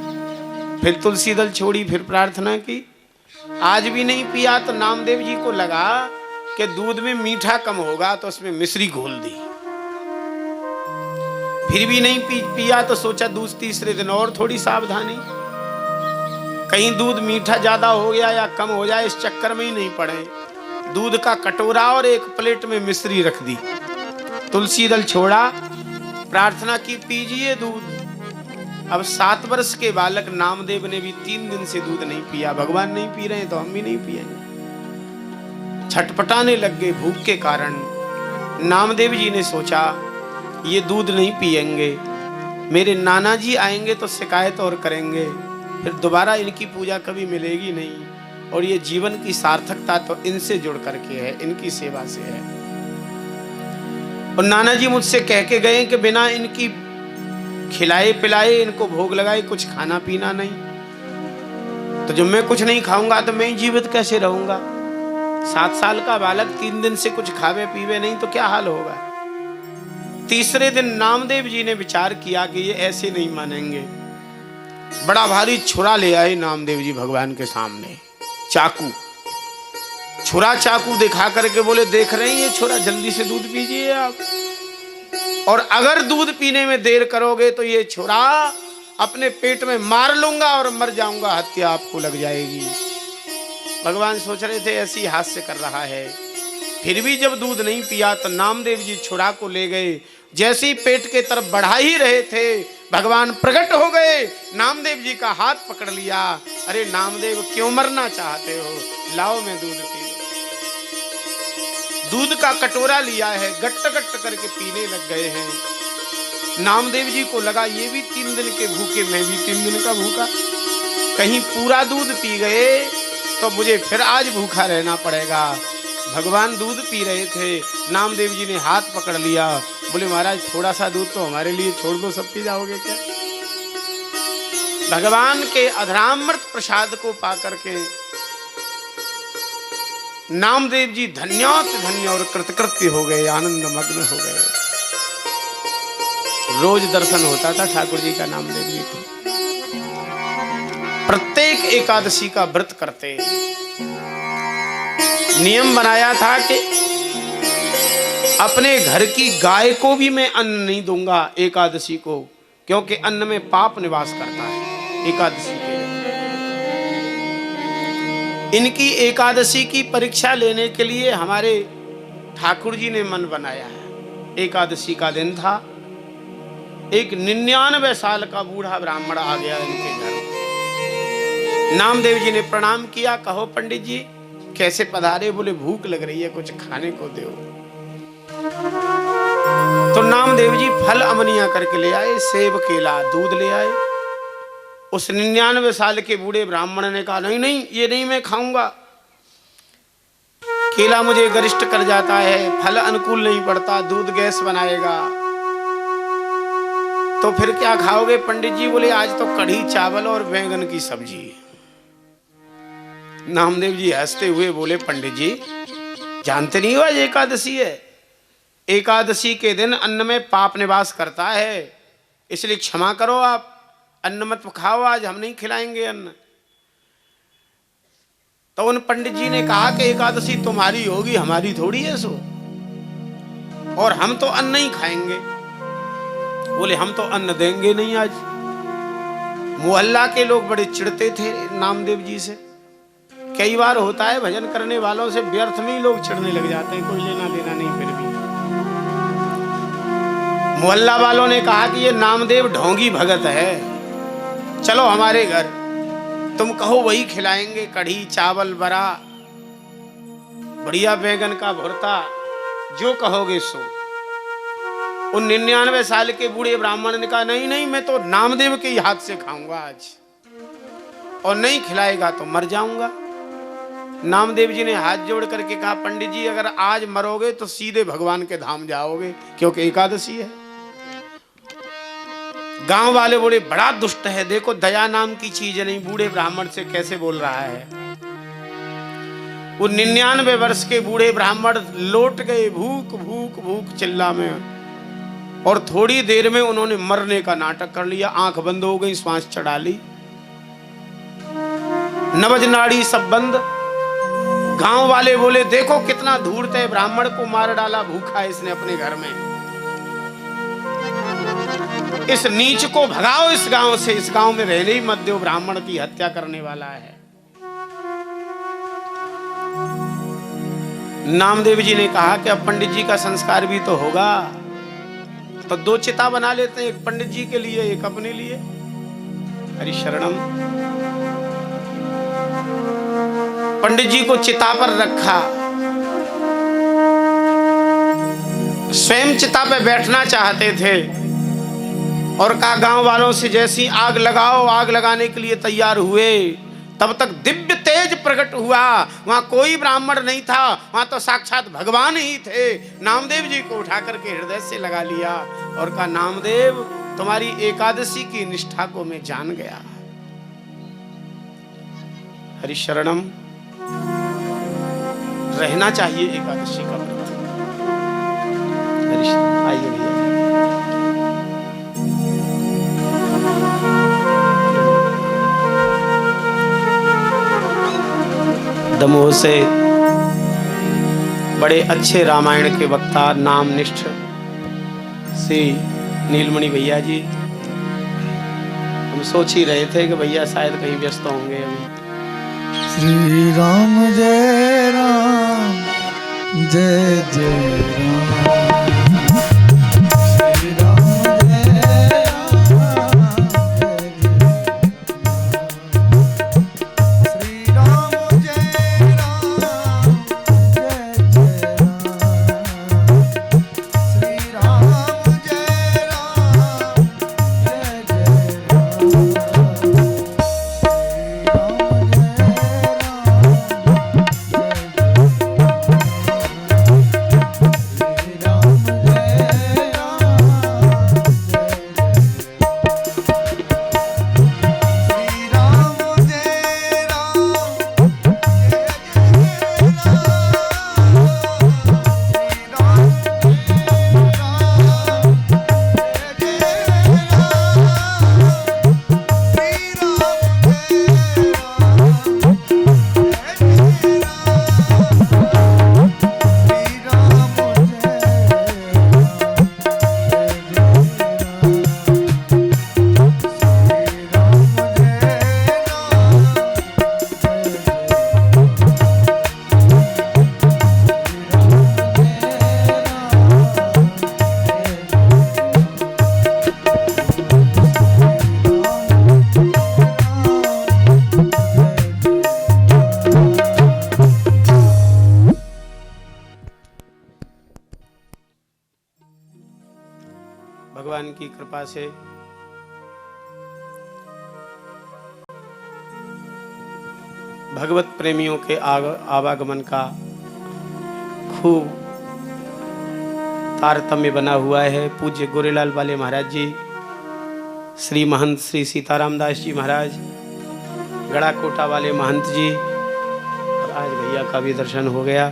S1: फिर तुलसी दल छोड़ी, फिर प्रार्थना की, आज भी नहीं पिया। तो नामदेव जी को लगा कि दूध में मीठा कम होगा तो उसमें मिश्री घोल दी। फिर भी नहीं पिया तो सोचा तीसरे दिन और थोड़ी सावधानी, कहीं दूध मीठा ज्यादा हो गया या कम हो जाए, इस चक्कर में ही नहीं पड़े। दूध का कटोरा और एक प्लेट में मिश्री रख दी, तुलसी दल छोड़ा, प्रार्थना की, पीजिए दूध। अब 7 वर्ष के बालक नामदेव ने भी 3 दिन से दूध नहीं पिया। भगवान नहीं पी रहे तो हम भी नहीं पिएंगे। छटपटाने लग गए भूख के कारण। नामदेव जी ने सोचा ये दूध नहीं पिएंगे, मेरे नाना जी आएंगे तो शिकायत और करेंगे, फिर दोबारा इनकी पूजा कभी मिलेगी नहीं। और ये जीवन की सार्थकता तो इनसे जुड़ करके है, इनकी सेवा से है। और नाना जी मुझसे कह के गए कि बिना इनकी खिलाए पिलाए, इनको भोग लगाए, कुछ खाना पीना नहीं। तो जब मैं कुछ नहीं खाऊंगा तो मैं जीवित कैसे रहूंगा? 7 साल का बालक 3 दिन से कुछ खावे पीवे नहीं तो क्या हाल होगा? तीसरे दिन नामदेव जी ने विचार किया कि ये ऐसे नहीं मानेंगे। बड़ा भारी छुरा ले आए नामदेव जी भगवान के सामने, चाकू, छुरा चाकू दिखा करके बोले, देख रहे हैं ये छुरा, जल्दी से दूध पीजिए आप, और अगर दूध पीने में देर करोगे तो ये छुरा अपने पेट में मार लूंगा और मर जाऊंगा, हत्या आपको लग जाएगी। भगवान सोच रहे थे ऐसी हास्य कर रहा है, फिर भी जब दूध नहीं पिया तो नामदेव जी छुरा को ले गए। जैसे ही पेट के तरफ बढ़ा ही रहे थे, भगवान प्रकट हो गए, नामदेव जी का हाथ पकड़ लिया। अरे नामदेव, क्यों मरना चाहते हो? लाओ मैं दूध पी। दूध का कटोरा लिया है, गट्ट गट्ट करके पीने लग गए हैं। नामदेव जी को लगा ये भी 3 दिन के भूखे, मैं भी 3 दिन का भूखा, कहीं पूरा दूध पी गए तो मुझे फिर आज भूखा रहना पड़ेगा। भगवान दूध पी रहे थे, नामदेव जी ने हाथ पकड़ लिया, बोले महाराज थोड़ा सा दूध तो हमारे लिए छोड़ दो, सब पी जाओगे क्या? भगवान के अधरामृत प्रसाद को पा करके नामदेव जी धन्योत धन्य और कृतकृत्य हो गए, आनंद मग्न हो गए। रोज दर्शन होता था ठाकुर जी का नामदेव जी को। प्रत्येक एकादशी का व्रत करते, नियम बनाया था कि अपने घर की गाय को भी मैं अन्न नहीं दूंगा एकादशी को, क्योंकि अन्न में पाप निवास करता है एकादशी के। इनकी एकादशी की परीक्षा लेने के लिए हमारे ठाकुर जी ने मन बनाया है। एकादशी का दिन था, एक 99 साल का बूढ़ा ब्राह्मण आ गया इनके घर। नामदेव जी ने प्रणाम किया, कहो पंडित जी कैसे पधारे? बोले भूख लग रही है, कुछ खाने को दो। तो नामदेव जी फल अमनिया करके ले आए, सेब केला दूध ले आए। उस 99 साल के बूढ़े ब्राह्मण ने कहा, नहीं नहीं ये नहीं मैं खाऊंगा, केला मुझे गरिष्ठ कर जाता है, फल अनुकूल नहीं पड़ता, दूध गैस बनाएगा। तो फिर क्या खाओगे पंडित जी? बोले आज तो कढ़ी चावल और बैंगन की सब्जी। नामदेव जी हंसते हुए बोले, पंडित जी जानते नहीं हो आज एकादशी है, एकादशी के दिन अन्न में पाप निवास करता है, इसलिए क्षमा करो, आप अन्न मत खाओ, आज हम नहीं खिलाएंगे अन्न। तो उन पंडित जी ने कहा कि एकादशी तुम्हारी होगी, हमारी थोड़ी है सो, और हम तो अन्न नहीं खाएंगे। बोले हम तो अन्न देंगे नहीं आज। मोहल्ला के लोग बड़े चिढ़ते थे नामदेव जी से। कई बार होता है भजन करने वालों से व्यर्थ में ही लोग चिढ़ने लग जाते हैं, कोई लेना देना नहीं। फिर भी मोहल्ला वालों ने कहा कि ये नामदेव ढोंगी भगत है, चलो हमारे घर, तुम कहो वही खिलाएंगे, कढ़ी चावल बरा बढ़िया बैंगन का भुर्ता, जो कहोगे सो। उन 99 साल के बूढ़े ब्राह्मण ने कहा, नहीं नहीं मैं तो नामदेव के ही हाथ से खाऊंगा आज, और नहीं खिलाएगा तो मर जाऊंगा। नामदेव जी ने हाथ जोड़ करके कहा, पंडित जी अगर आज मरोगे तो सीधे भगवान के धाम जाओगे, क्योंकि एकादशी है। गांव वाले बोले बड़ा दुष्ट है, देखो दया नाम की चीज नहीं, बूढ़े ब्राह्मण से कैसे बोल रहा है। वो 99 वर्ष के बूढ़े ब्राह्मण लौट गए भूख भूख भूख चिल्ला में, और थोड़ी देर में उन्होंने मरने का नाटक कर लिया। आंख बंद हो गई, श्वास चढ़ा ली, नवज नाड़ी सब बंद। गांव वाले बोले देखो कितना धूर्त है, ब्राह्मण को मार डाला, भूखा है इसने अपने घर में, इस नीच को भगाओ इस गांव से, इस गांव में रहने ही मत दो, ब्राह्मण की हत्या करने वाला है। नामदेव जी ने कहा कि अब पंडित जी का संस्कार भी तो होगा, तो 2 चिता बना लेते हैं, एक पंडित जी के लिए एक अपने लिए। हरि शरणम। पंडित जी को चिता पर रखा, स्वयं चिता पे बैठना चाहते थे, और कहा गांव वालों से जैसी आग लगाओ। आग लगाने के लिए तैयार हुए, तब तक दिव्य तेज प्रकट हुआ। वहां कोई ब्राह्मण नहीं था, वहां तो साक्षात भगवान ही थे। नामदेव जी को उठा करके हृदय से लगा लिया और कहा, नामदेव तुम्हारी एकादशी की निष्ठा को मैं जान गया। हरिशरणम रहना चाहिए एकादशी का व्रत। हरिशरणम आइए भैया। दमोह से बड़े अच्छे रामायण के वक्ता नामनिष्ठ श्री नीलमणि भैया जी, हम सोच ही रहे थे कि भैया शायद कहीं व्यस्त होंगे अभी।
S2: श्री राम जय राम जय जय राम, श्री राम जय राम जय जय राम, श्री राम जय राम जय जय राम, श्री राम जय राम जय जय
S1: भगवान की कृपा से भगवत प्रेमियों के आवागमन का खूब तारतम्य बना हुआ है। पूज्य गोरेलाल वाले महाराज जी, श्री महंत श्री सीताराम दास जी महाराज, गड़ा कोटा वाले महंत जी, और आज भैया का भी दर्शन हो गया।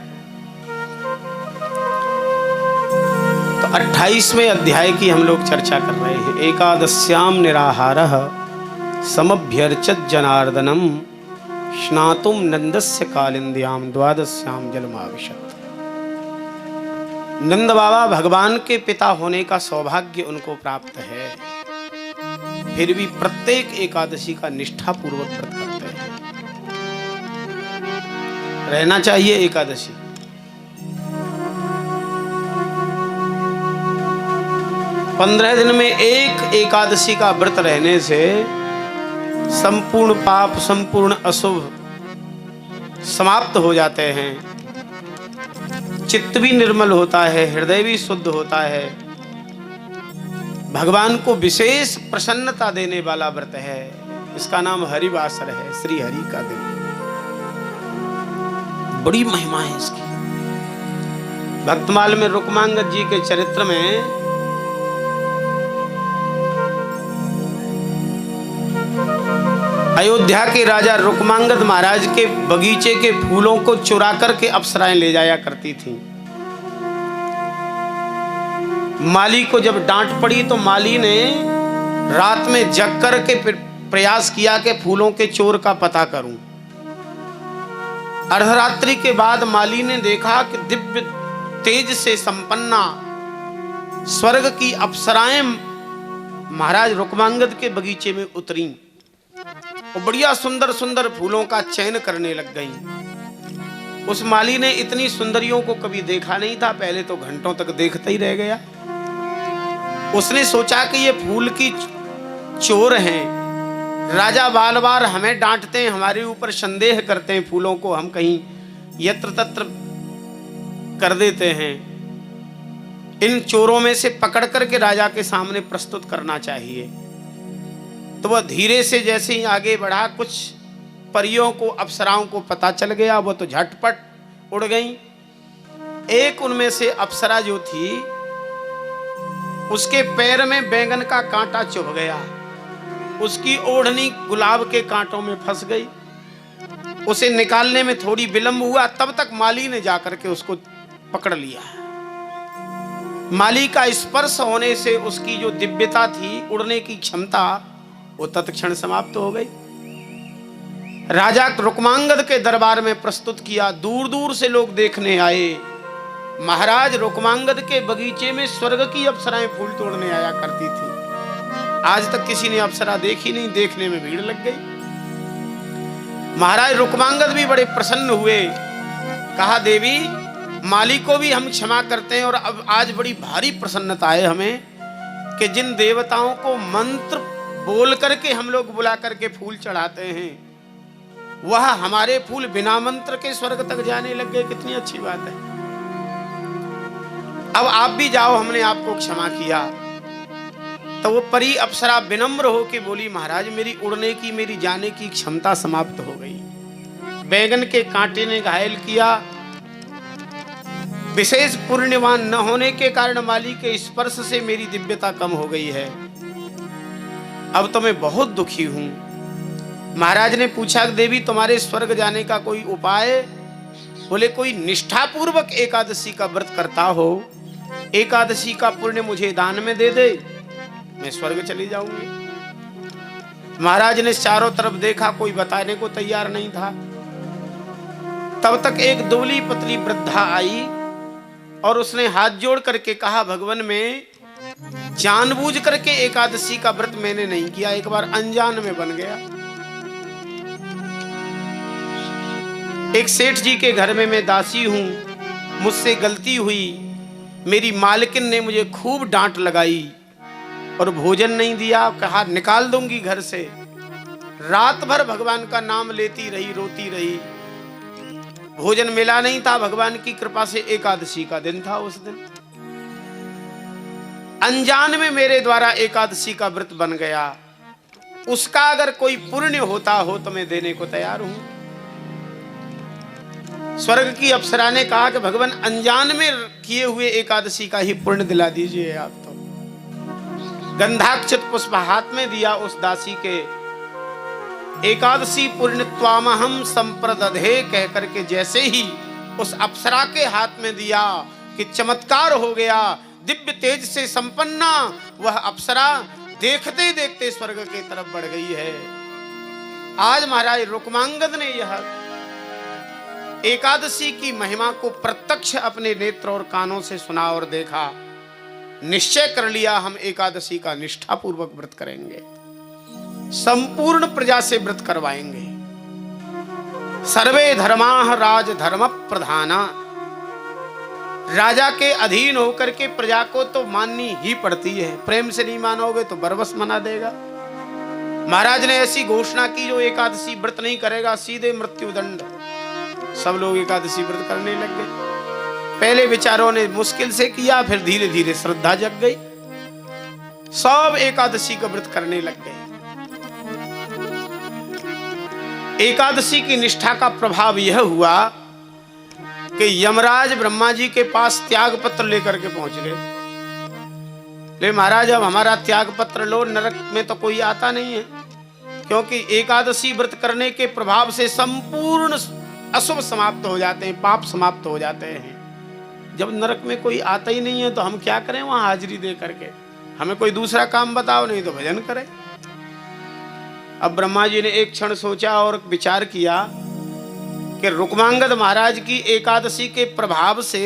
S1: तो 28वें अध्याय की हम लोग चर्चा कर रहे हैं। एकादश्याम निराहारः समभ्यर्चत जनार्दनम स्नातुम नंदस्य कालिंद्याम द्वादश्याम जलमाविशत। नंद बाबा भगवान के पिता होने का सौभाग्य उनको प्राप्त है, फिर भी प्रत्येक एकादशी का निष्ठापूर्वक व्रत करते हैं। रहना चाहिए एकादशी। पंद्रह दिन में एक एकादशी का व्रत रहने से संपूर्ण पाप, संपूर्ण अशुभ समाप्त हो जाते हैं। चित्त भी निर्मल होता है, हृदय भी शुद्ध होता है। भगवान को विशेष प्रसन्नता देने वाला व्रत है। इसका नाम हरिवासर है, श्री हरि का दिन। बड़ी महिमा है इसकी। भक्तमाल में रुक्मांगद जी के चरित्र में अयोध्या के राजा रुक्मांगद महाराज के बगीचे के फूलों को चुरा करके अप्सराएं ले जाया करती थीं। माली को जब डांट पड़ी तो माली ने रात में जग करके प्रयास किया कि फूलों के चोर का पता करूं। अर्धरात्रि के बाद माली ने देखा कि दिव्य तेज से संपन्ना स्वर्ग की अप्सराएं महाराज रुक्मांगद के बगीचे में उतरी और बढ़िया सुंदर सुंदर फूलों का चयन करने लग गई। उस माली ने इतनी सुंदरियों को कभी देखा नहीं था, पहले तो घंटों तक देखता ही रह गया। उसने सोचा कि ये फूल की चोर हैं। राजा बार बार हमें डांटते हैं, हमारे ऊपर संदेह करते हैं, फूलों को हम कहीं यत्र तत्र कर देते हैं। इन चोरों में से पकड़ करके राजा के सामने प्रस्तुत करना चाहिए। तो वह धीरे से जैसे ही आगे बढ़ा, कुछ परियों को, अप्सराओं को पता चल गया। वो तो झटपट उड़ गई। एक उनमें से अप्सरा जो थी, उसके पैर में बैंगन का कांटा चुभ गया। उसकी ओढ़नी गुलाब के कांटों में फंस गई। उसे निकालने में थोड़ी विलंब हुआ, तब तक माली ने जाकर के उसको पकड़ लिया। माली का स्पर्श होने से उसकी जो दिव्यता थी, उड़ने की क्षमता, वो तत्क्षण समाप्त हो गई। राजा रुक्मांगद के दरबार में प्रस्तुत किया। दूर दूर से लोग देखने आए। महाराज रुक्मांगद के बगीचे में स्वर्ग की अप्सराएं फूल तोड़ने आया करती थी। आज तक किसी ने अप्सरा देखी नहीं, देखने में भीड़ लग गई। महाराज रुक्मांगद भी बड़े प्रसन्न हुए। कहा, देवी माली को भी हम क्षमा करते हैं, और अब आज बड़ी भारी प्रसन्नता है हमें कि जिन देवताओं को मंत्र बोल करके हम लोग बुला करके फूल चढ़ाते हैं, वह हमारे फूल बिना मंत्र के स्वर्ग तक जाने लग गए। कितनी अच्छी बात है। अब आप भी जाओ, हमने आपको क्षमा किया। तो वो परी अप्सरा विनम्र हो के बोली, महाराज मेरी उड़ने की, मेरी जाने की क्षमता समाप्त हो गई। बैगन के कांटे ने घायल किया। विशेष पुण्यवान न होने के कारण माली के स्पर्श से मेरी दिव्यता कम हो गई है। अब तो मैं बहुत दुखी हूं। महाराज ने पूछा, देवी तुम्हारे स्वर्ग जाने का कोई उपाय? बोले, कोई निष्ठापूर्वक एकादशी का व्रत करता हो, एकादशी का पुण्य मुझे दान में दे दे, मैं स्वर्ग चली जाऊंगी। महाराज ने चारों तरफ देखा, कोई बताने को तैयार नहीं था। तब तक एक दुबली पतली वृद्धा आई और उसने हाथ जोड़ करके कहा, भगवान मैं जानबूझ करके एकादशी का व्रत मैंने नहीं किया, एक बार अनजान में बन गया। एक सेठ जी के घर में मैं दासी हूं, मुझसे गलती हुई। मेरी मालकिन ने मुझे खूब डांट लगाई और भोजन नहीं दिया। कहा निकाल दूंगी घर से। रात भर भगवान का नाम लेती रही, रोती रही। भोजन मिला नहीं था। भगवान की कृपा से एकादशी का दिन था। उस दिन अनजान में मेरे द्वारा एकादशी का व्रत बन गया। उसका अगर कोई पुण्य होता हो तो मैं देने को तैयार हूं। स्वर्ग की अप्सरा ने कहा कि भगवान अनजान में किए हुए एकादशी का ही पुण्य दिला दीजिए आप। तो गंधाक्षत पुष्प हाथ में दिया उस दासी के। एकादशी पुण्य त्वामहम संप्रदधे कह करके जैसे ही उस अप्सरा के हाथ में दिया कि चमत्कार हो गया। दिव्य तेज से संपन्ना वह अप्सरा देखते देखते स्वर्ग की तरफ बढ़ गई है। आज महाराज रुक्मांगद ने यह एकादशी की महिमा को प्रत्यक्ष अपने नेत्र और कानों से सुना और देखा। निश्चय कर लिया हम एकादशी का निष्ठापूर्वक व्रत करेंगे, संपूर्ण प्रजा से व्रत करवाएंगे। सर्वे धर्माः राज धर्म प्रधाना। राजा के अधीन होकर के प्रजा को तो माननी ही पड़ती है। प्रेम से नहीं मानोगे तो बरबस मना देगा। महाराज ने ऐसी घोषणा की, जो एकादशी व्रत नहीं करेगा सीधे मृत्युदंड। सब लोग एकादशी व्रत करने लग गए। पहले विचारों ने मुश्किल से किया, फिर धीरे धीरे श्रद्धा जग गई। सब एकादशी का व्रत करने लग गए। एकादशी की निष्ठा का प्रभाव यह हुआ कि यमराज ब्रह्मा जी के पास त्याग पत्र लेकर के पहुंच गए। ले महाराज, अब हमारा त्याग पत्र लो, नरक में तो कोई आता नहीं है, क्योंकि एकादशी व्रत करने के प्रभाव से संपूर्ण अशुभ समाप्त हो जाते हैं, पाप समाप्त हो जाते हैं। जब नरक में कोई आता ही नहीं है तो हम क्या करें वहां हाजिरी दे करके? हमें कोई दूसरा काम बताओ, नहीं तो भजन करें। अब ब्रह्मा जी ने एक क्षण सोचा और विचार किया कि रुक्मांगद महाराज की एकादशी के प्रभाव से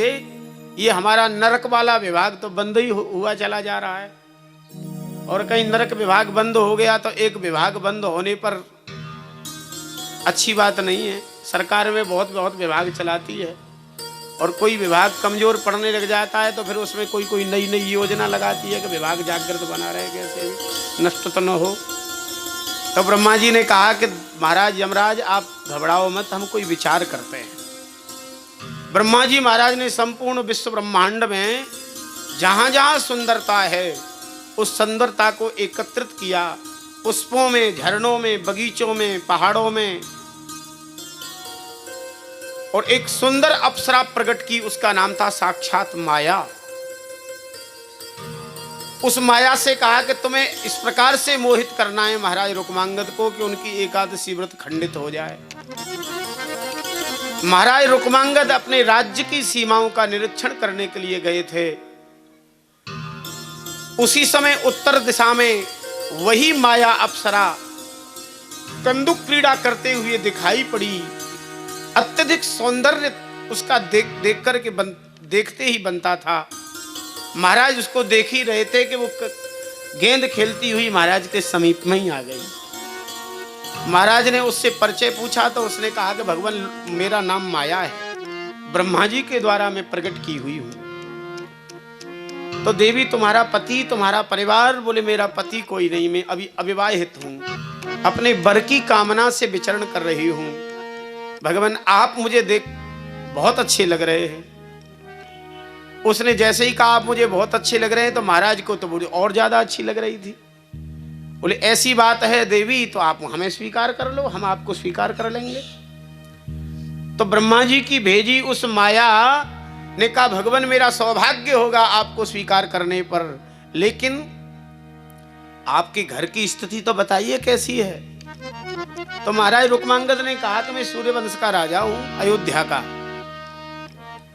S1: ये हमारा नरक वाला विभाग तो बंद ही हुआ चला जा रहा है, और कहीं नरक विभाग बंद हो गया तो एक विभाग बंद होने पर अच्छी बात नहीं है। सरकार में बहुत बहुत विभाग चलाती है, और कोई विभाग कमजोर पड़ने लग जाता है तो फिर उसमें कोई कोई नई नई योजना लगाती है कि विभाग जागृत बना रहे, कैसे नष्ट तो न हो। तो ब्रह्मा जी ने कहा कि महाराज यमराज आप घबराओ मत, हम कोई विचार करते हैं। ब्रह्मा जी महाराज ने संपूर्ण विश्व ब्रह्मांड में जहां जहां सुंदरता है उस सुंदरता को एकत्रित किया। पुष्पों में, झरनों में, बगीचों में, पहाड़ों में, और एक सुंदर अप्सरा प्रकट की। उसका नाम था साक्षात माया। उस माया से कहा कि तुम्हें इस प्रकार से मोहित करना है महाराज रुक्मांगद को कि उनकी एकादशी व्रत खंडित हो जाए। महाराज रुक्मांगद अपने राज्य की सीमाओं का निरीक्षण करने के लिए गए थे। उसी समय उत्तर दिशा में वही माया अप्सरा कंदुक क्रीड़ा करते हुए दिखाई पड़ी। अत्यधिक सौंदर्य उसका देख करके देखते ही बनता था। महाराज उसको देख ही रहे थे कि वो गेंद खेलती हुई महाराज के समीप में ही आ गई। महाराज ने उससे परिचय पूछा तो उसने कहा कि भगवान मेरा नाम माया है, ब्रह्मा जी के द्वारा मैं प्रकट की हुई हूं। तो देवी तुम्हारा पति तुम्हारा परिवार? बोले मेरा पति कोई नहीं, मैं अभी अविवाहित हूं, अपने वर की कामना से विचरण कर रही हूं। भगवान आप मुझे देख बहुत अच्छे लग रहे हैं। उसने जैसे ही कहा आप मुझे बहुत अच्छे लग रहे हैं तो महाराज को तो बोली और ज्यादा अच्छी लग रही थी। बोले ऐसी बात है देवी तो आप हमें स्वीकार कर लो, हम आपको स्वीकार कर लेंगे। तो ब्रह्मा जी की भेजी उस माया ने कहा भगवान मेरा सौभाग्य होगा आपको स्वीकार करने पर, लेकिन आपके घर की स्थिति तो बताइए कैसी है। तो महाराज रुक्मांगद ने कहा कि मैं सूर्यवंश का राजा हूं, अयोध्या का।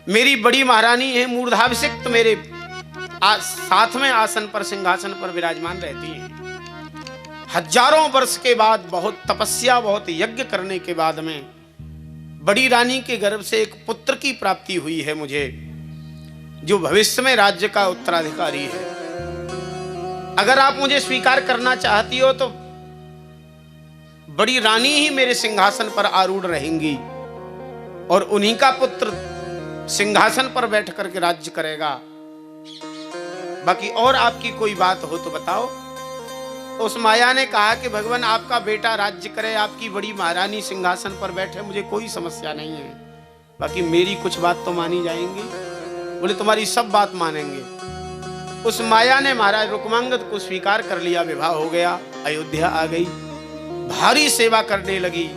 S1: मेरी बड़ी महारानी है मूर्धाभिषिक्त मेरे साथ में आसन पर सिंहासन पर विराजमान रहती है। हजारों वर्ष के बाद बहुत तपस्या बहुत यज्ञ करने के बाद में बड़ी रानी के गर्भ से एक पुत्र की प्राप्ति हुई है मुझे, जो भविष्य में राज्य का उत्तराधिकारी है। अगर आप मुझे स्वीकार करना चाहती हो तो बड़ी रानी ही मेरे सिंहासन पर आरूढ़ रहेंगी और उन्हीं का पुत्र सिंहासन पर बैठ करके राज्य करेगा। बाकी और आपकी कोई बात हो तो बताओ। तो उस माया ने कहा कि भगवान आपका बेटा राज्य करे, आपकी बड़ी महारानी सिंहासन पर बैठे, मुझे कोई समस्या नहीं है, बाकी मेरी कुछ बात तो मानी जाएंगी। बोले तुम्हारी सब बात मानेंगे। उस माया ने महाराज रुक्मांगद को स्वीकार कर लिया, विवाह हो गया, अयोध्या आ गई, भारी सेवा करने लगी।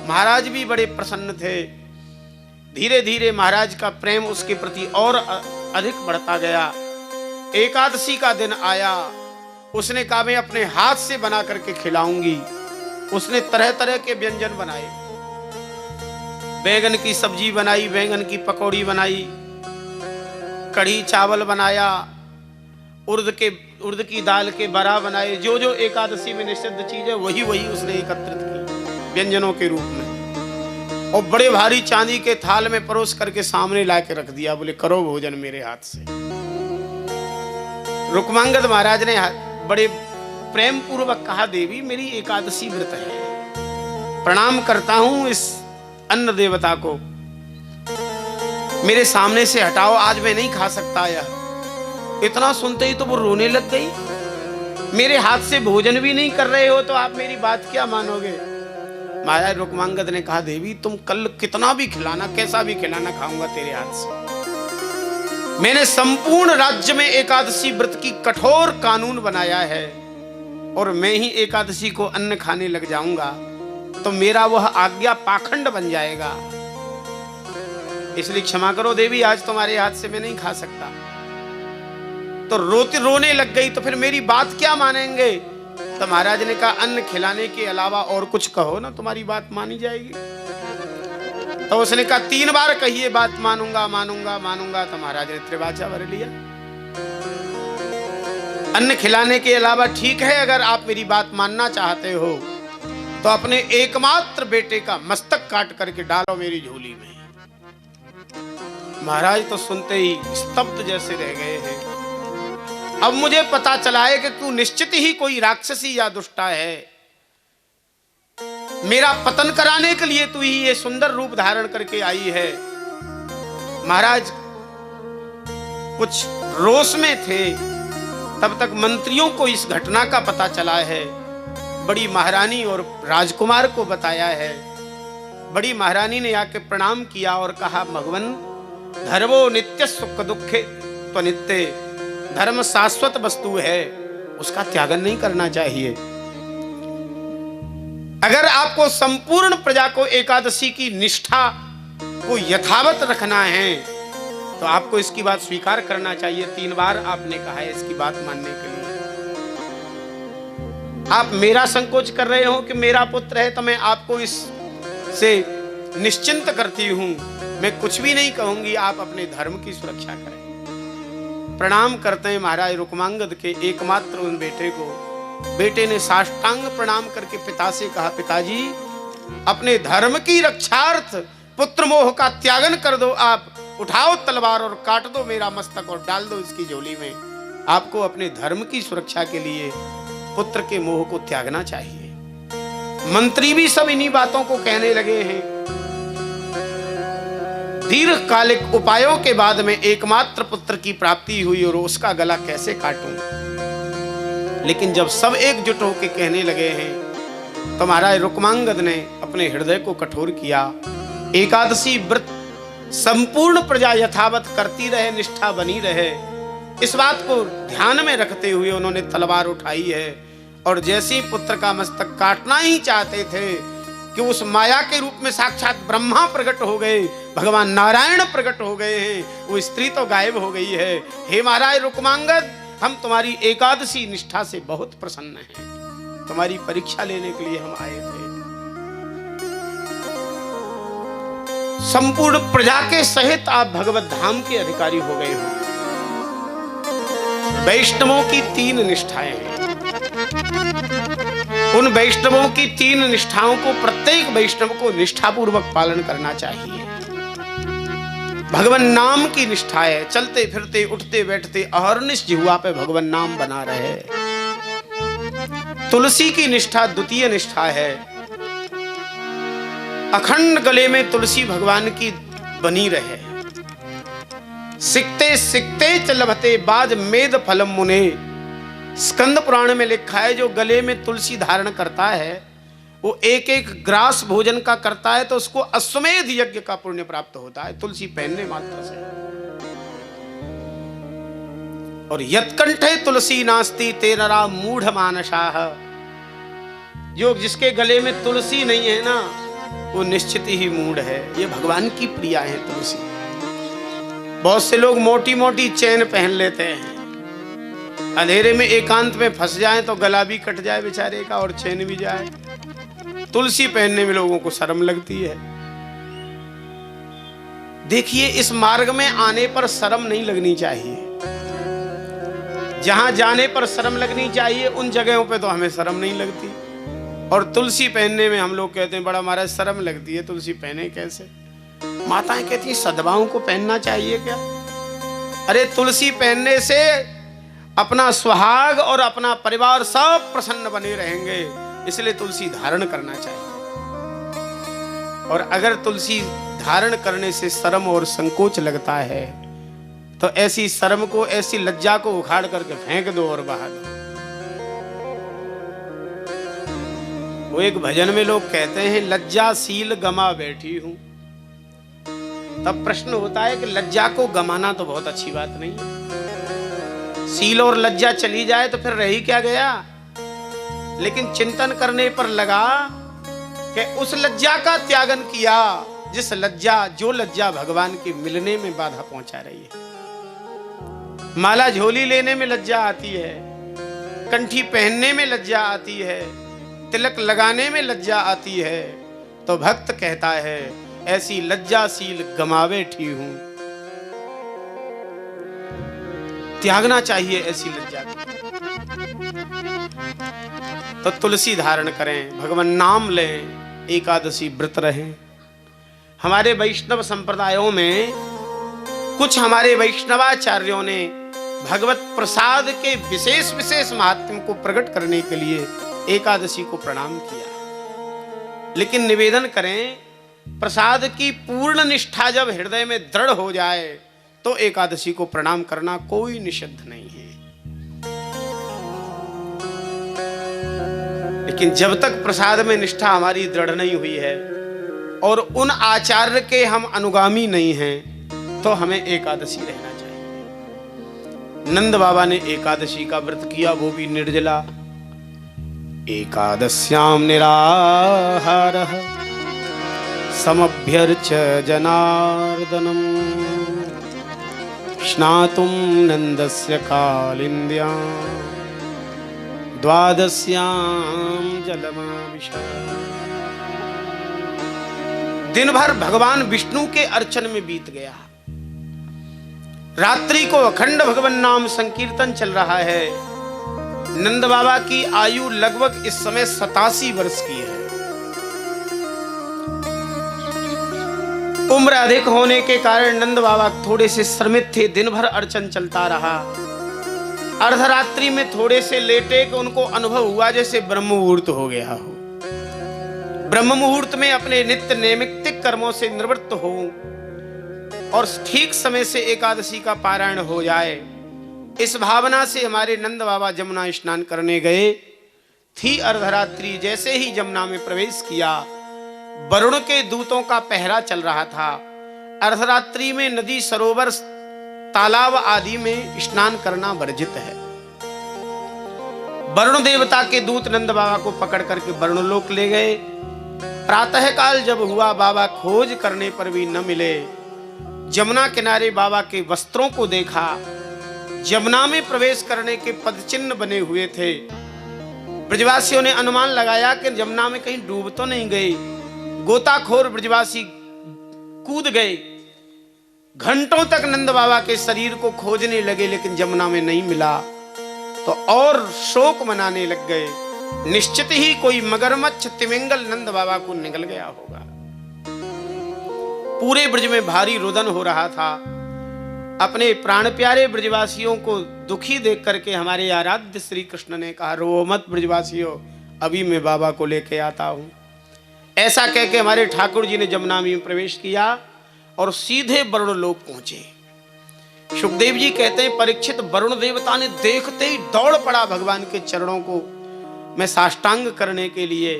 S1: महाराज भी बड़े प्रसन्न थे। धीरे धीरे महाराज का प्रेम उसके प्रति और अधिक बढ़ता गया। एकादशी का दिन आया, उसने कहा मैं अपने हाथ से बना करके खिलाऊंगी। उसने तरह तरह के व्यंजन बनाए, बैंगन की सब्जी बनाई, बैंगन की पकौड़ी बनाई, कढ़ी चावल बनाया, उर्द की दाल के बरा बनाए। जो जो एकादशी में निषिद्ध चीज है वही वही उसने एकत्रित की व्यंजनों के रूप में, और बड़े भारी चांदी के थाल में परोस करके सामने ला के रख दिया। बोले करो भोजन मेरे हाथ से। रुक्मांगद महाराज ने बड़े प्रेम पूर्वक कहा देवी मेरी एकादशी व्रत है, प्रणाम करता हूं इस अन्न देवता को, मेरे सामने से हटाओ, आज मैं नहीं खा सकता यह। इतना सुनते ही तो वो रोने लग गई। मेरे हाथ से भोजन भी नहीं कर रहे हो तो आप मेरी बात क्या मानोगे। महाराज रुक्मांगद ने कहा देवी तुम कल कितना भी खिलाना, कैसा भी खिलाना, खाऊंगा तेरे हाथ से। मैंने संपूर्ण राज्य में एकादशी व्रत की कठोर कानून बनाया है और मैं ही एकादशी को अन्न खाने लग जाऊंगा तो मेरा वह आज्ञा पाखंड बन जाएगा, इसलिए क्षमा करो देवी, आज तुम्हारे हाथ से मैं नहीं खा सकता। तो रोने लग गई। तो फिर मेरी बात क्या मानेंगे। तो महाराज ने कहा अन्न खिलाने के अलावा और कुछ कहो ना, तुम्हारी बात मानी जाएगी। तो उसने कहा 3 बार कहिए बात मानूंगा मानूंगा मानूंगा। तो महाराज ने त्रिवाचा भर लिया। अन्न खिलाने के अलावा ठीक है, अगर आप मेरी बात मानना चाहते हो तो अपने एकमात्र बेटे का मस्तक काट करके डालो मेरी झोली में। महाराज तो सुनते ही स्तब्ध जैसे रह गए हैं। अब मुझे पता चला है कि तू निश्चित ही कोई राक्षसी या दुष्टा है, मेरा पतन कराने के लिए तू ही ये सुंदर रूप धारण करके आई है। महाराज कुछ रोष में थे, तब तक मंत्रियों को इस घटना का पता चला है। बड़ी महारानी और राजकुमार को बताया है। बड़ी महारानी ने आके प्रणाम किया और कहा भगवान धर्मो नित्य सुख दुखे तो नित्य, धर्म शाश्वत वस्तु है, उसका त्यागन नहीं करना चाहिए। अगर आपको संपूर्ण प्रजा को एकादशी की निष्ठा को यथावत रखना है तो आपको इसकी बात स्वीकार करना चाहिए। 3 बार आपने कहा है इसकी बात मानने के लिए। आप मेरा संकोच कर रहे हो कि मेरा पुत्र है तो मैं आपको इससे निश्चिंत करती हूं, मैं कुछ भी नहीं कहूंगी, आप अपने धर्म की सुरक्षा करें। प्रणाम करते हैं महाराज रुक्मांगद के एकमात्र उन बेटे को। बेटे ने साष्टांग प्रणाम करके पिता से कहा, पिताजी अपने धर्म की रक्षार्थ पुत्र मोह का त्यागन कर दो, आप उठाओ तलवार और काट दो मेरा मस्तक और डाल दो इसकी झोली में। आपको अपने धर्म की सुरक्षा के लिए पुत्र के मोह को त्यागना चाहिए। मंत्री भी सब इन्हीं बातों को कहने लगे हैं। दीर्घकालिक उपायों के बाद में एकमात्र पुत्र की प्राप्ति हुई और उसका गला कैसे काटूं। लेकिन जब सब एकजुट होकर कहने लगे हैं तो महाराज रुक्मांगद ने अपने हृदय को कठोर किया। एकादशी व्रत संपूर्ण प्रजा यथावत करती रहे, निष्ठा बनी रहे, इस बात को ध्यान में रखते हुए उन्होंने तलवार उठाई है और जैसे ही पुत्र का मस्तक काटना ही चाहते थे कि उस माया के रूप में साक्षात ब्रह्मा प्रकट हो गए, भगवान नारायण प्रकट हो गए हैं, वो स्त्री तो गायब हो गई है। हे महाराज रुक्मांगद, हम तुम्हारी एकादशी निष्ठा से बहुत प्रसन्न हैं, तुम्हारी परीक्षा लेने के लिए हम आए थे। संपूर्ण प्रजा के सहित आप भगवत धाम के अधिकारी हो गए हो। वैष्णवों की 3 निष्ठाएं हैं। उन वैष्णवों की 3 निष्ठाओं को प्रत्येक वैष्णव को निष्ठापूर्वक पालन करना चाहिए। भगवान नाम की निष्ठा है, चलते फिरते उठते बैठते अहर्निश जिह्वा पे भगवान नाम बना रहे। तुलसी की निष्ठा द्वितीय निष्ठा है, अखंड गले में तुलसी भगवान की बनी रहे। सिकते सिकते च लभते बाज मेद फलम मुने। स्कंद पुराण में लिखा है जो गले में तुलसी धारण करता है वो एक एक ग्रास भोजन का करता है तो उसको अश्वमेध यज्ञ का पुण्य प्राप्त होता है, तुलसी पहनने मात्र से। और यत्कंठे तुलसी नास्ति ते नरा मूढ़ मानसाः। जो जिसके गले में तुलसी नहीं है ना वो निश्चित ही मूढ़ है। ये भगवान की प्रिया है तुलसी। बहुत से लोग मोटी मोटी चैन पहन लेते हैं, अंधेरे में एकांत में फंस जाए तो गला भी कट जाए बेचारे का और चैन भी जाए। तुलसी पहनने में लोगों को शर्म लगती है। देखिए, इस मार्ग में आने पर शर्म नहीं लगनी चाहिए। जहां जाने पर शर्म लगनी चाहिए उन जगहों पे तो हमें शर्म नहीं लगती। और तुलसी पहनने में हम लोग कहते हैं बड़ा महाराज शर्म लगती है, तुलसी पहने कैसे। माताएं कहती हैं सदभाओं को पहनना चाहिए क्या। अरे तुलसी पहनने से अपना सुहाग और अपना परिवार सब प्रसन्न बने रहेंगे, इसलिए तुलसी धारण करना चाहिए। और अगर तुलसी धारण करने से शर्म और संकोच लगता है तो ऐसी शर्म को, ऐसी लज्जा को उखाड़ करके फेंक दो और बहा दो। वो एक भजन में लोग कहते हैं लज्जाशील गमा बैठी हूं। तब प्रश्न होता है कि लज्जा को गमाना तो बहुत अच्छी बात नहीं है। शील और लज्जा चली जाए तो फिर रही क्या गया। लेकिन चिंतन करने पर लगा कि उस लज्जा का त्यागन किया जो लज्जा भगवान के मिलने में बाधा पहुंचा रही है। माला झोली लेने में लज्जा आती है, कंठी पहनने में लज्जा आती है, तिलक लगाने में लज्जा आती है, तो भक्त कहता है ऐसी लज्जाशील गमावे ठी हूं। त्यागना चाहिए ऐसी लज्जा को। तो तुलसी धारण करें, भगवान नाम लें, एकादशी व्रत रहें। हमारे वैष्णव संप्रदायों में कुछ हमारे वैष्णवाचार्यों ने भगवत प्रसाद के विशेष विशेष महात्म्य को प्रकट करने के लिए एकादशी को प्रणाम किया। लेकिन निवेदन करें, प्रसाद की पूर्ण निष्ठा जब हृदय में दृढ़ हो जाए तो एकादशी को प्रणाम करना कोई निषिद्ध नहीं है। लेकिन जब तक प्रसाद में निष्ठा हमारी दृढ़ नहीं हुई है और उन आचार्य के हम अनुगामी नहीं हैं तो हमें एकादशी रहना चाहिए। नंद बाबा ने एकादशी का व्रत किया, वो भी निर्जला। एकादश्याम निराहारः समभ्यर्च जनार्दनम् स्नातुं नंदस्य कालिन्द्यां द्वादश्यां जलमाविश। दिन भर भगवान विष्णु के अर्चन में बीत गया। रात्रि को अखंड भगवान नाम संकीर्तन चल रहा है। नंद बाबा की आयु लगभग इस समय 87 वर्ष की है। उम्र अधिक होने के कारण नंद बाबा थोड़े से श्रमित थे। दिन भर अर्चन चलता रहा। अर्धरात्रि में थोड़े से लेटे कि उनको अनुभव हुआ जैसे ब्रह्म मुहूर्त हो गया हो। ब्रह्म मुहूर्त में अपने नित्य नैमित्तिक कर्मों से निवृत्त हो और ठीक समय से एकादशी का पारायण हो जाए, इस भावना से हमारे नंद बाबा जमुना स्नान करने गए। थी अर्धरात्रि। जैसे ही जमुना में प्रवेश किया, वरुण के दूतों का पहरा चल रहा था। अर्धरात्रि में नदी, सरोवर, तालाब आदि में स्नान करना वर्जित है। वरुण देवता के दूत नंद बाबा को पकड़ करके वरुण लोक ले गए। प्रातः काल जब हुआ, बाबा खोज करने पर भी न मिले। जमुना किनारे बाबा के वस्त्रों को देखा। जमुना में प्रवेश करने के पदचिन्ह बने हुए थे। ब्रजवासियों ने अनुमान लगाया कि जमुना में कहीं डूब तो नहीं गए। गोताखोर ब्रजवासी कूद गए। घंटों तक नंद बाबा के शरीर को खोजने लगे, लेकिन जमुना में नहीं मिला तो और शोक मनाने लग गए। निश्चित ही कोई मगरमच्छ तिमिंगल नंद बाबा को निगल गया होगा। पूरे ब्रज में भारी रुदन हो रहा था। अपने प्राण प्यारे ब्रजवासियों को दुखी देख करके हमारे आराध्य श्री कृष्ण ने कहा, रो मत ब्रजवासियों, अभी मैं बाबा को लेके आता हूं। ऐसा कह के हमारे ठाकुर जी ने जमुना में प्रवेश किया और सीधे वरुण लोक पहुंचे। सुखदेव जी कहते हैं, परीक्षित वरुण देवता ने देखते ही दौड़ पड़ा भगवान के चरणों को मैं साष्टांग करने के लिए।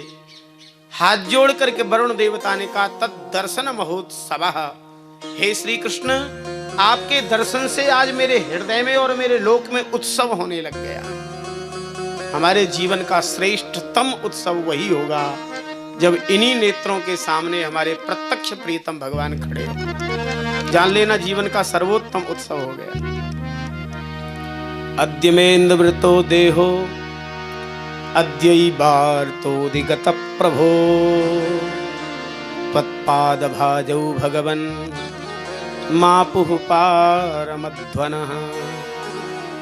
S1: हाथ जोड़ करके वरुण देवता ने कहा, तत् दर्शन महोत्सव। हे श्री कृष्ण, आपके दर्शन से आज मेरे हृदय में और मेरे लोक में उत्सव होने लग गया। हमारे जीवन का श्रेष्ठतम उत्सव वही होगा जब इन्हीं नेत्रों के सामने हमारे प्रत्यक्ष प्रियतम भगवान खड़े हो। जान लेना, जीवन का सर्वोत्तम उत्सव हो गया। अद्यमेन्द्र वृतो देहो अद्यैवार्तोदिगत प्रभो त्वत्पाद भाजौ भगवन् मापुः पारमध्वनः।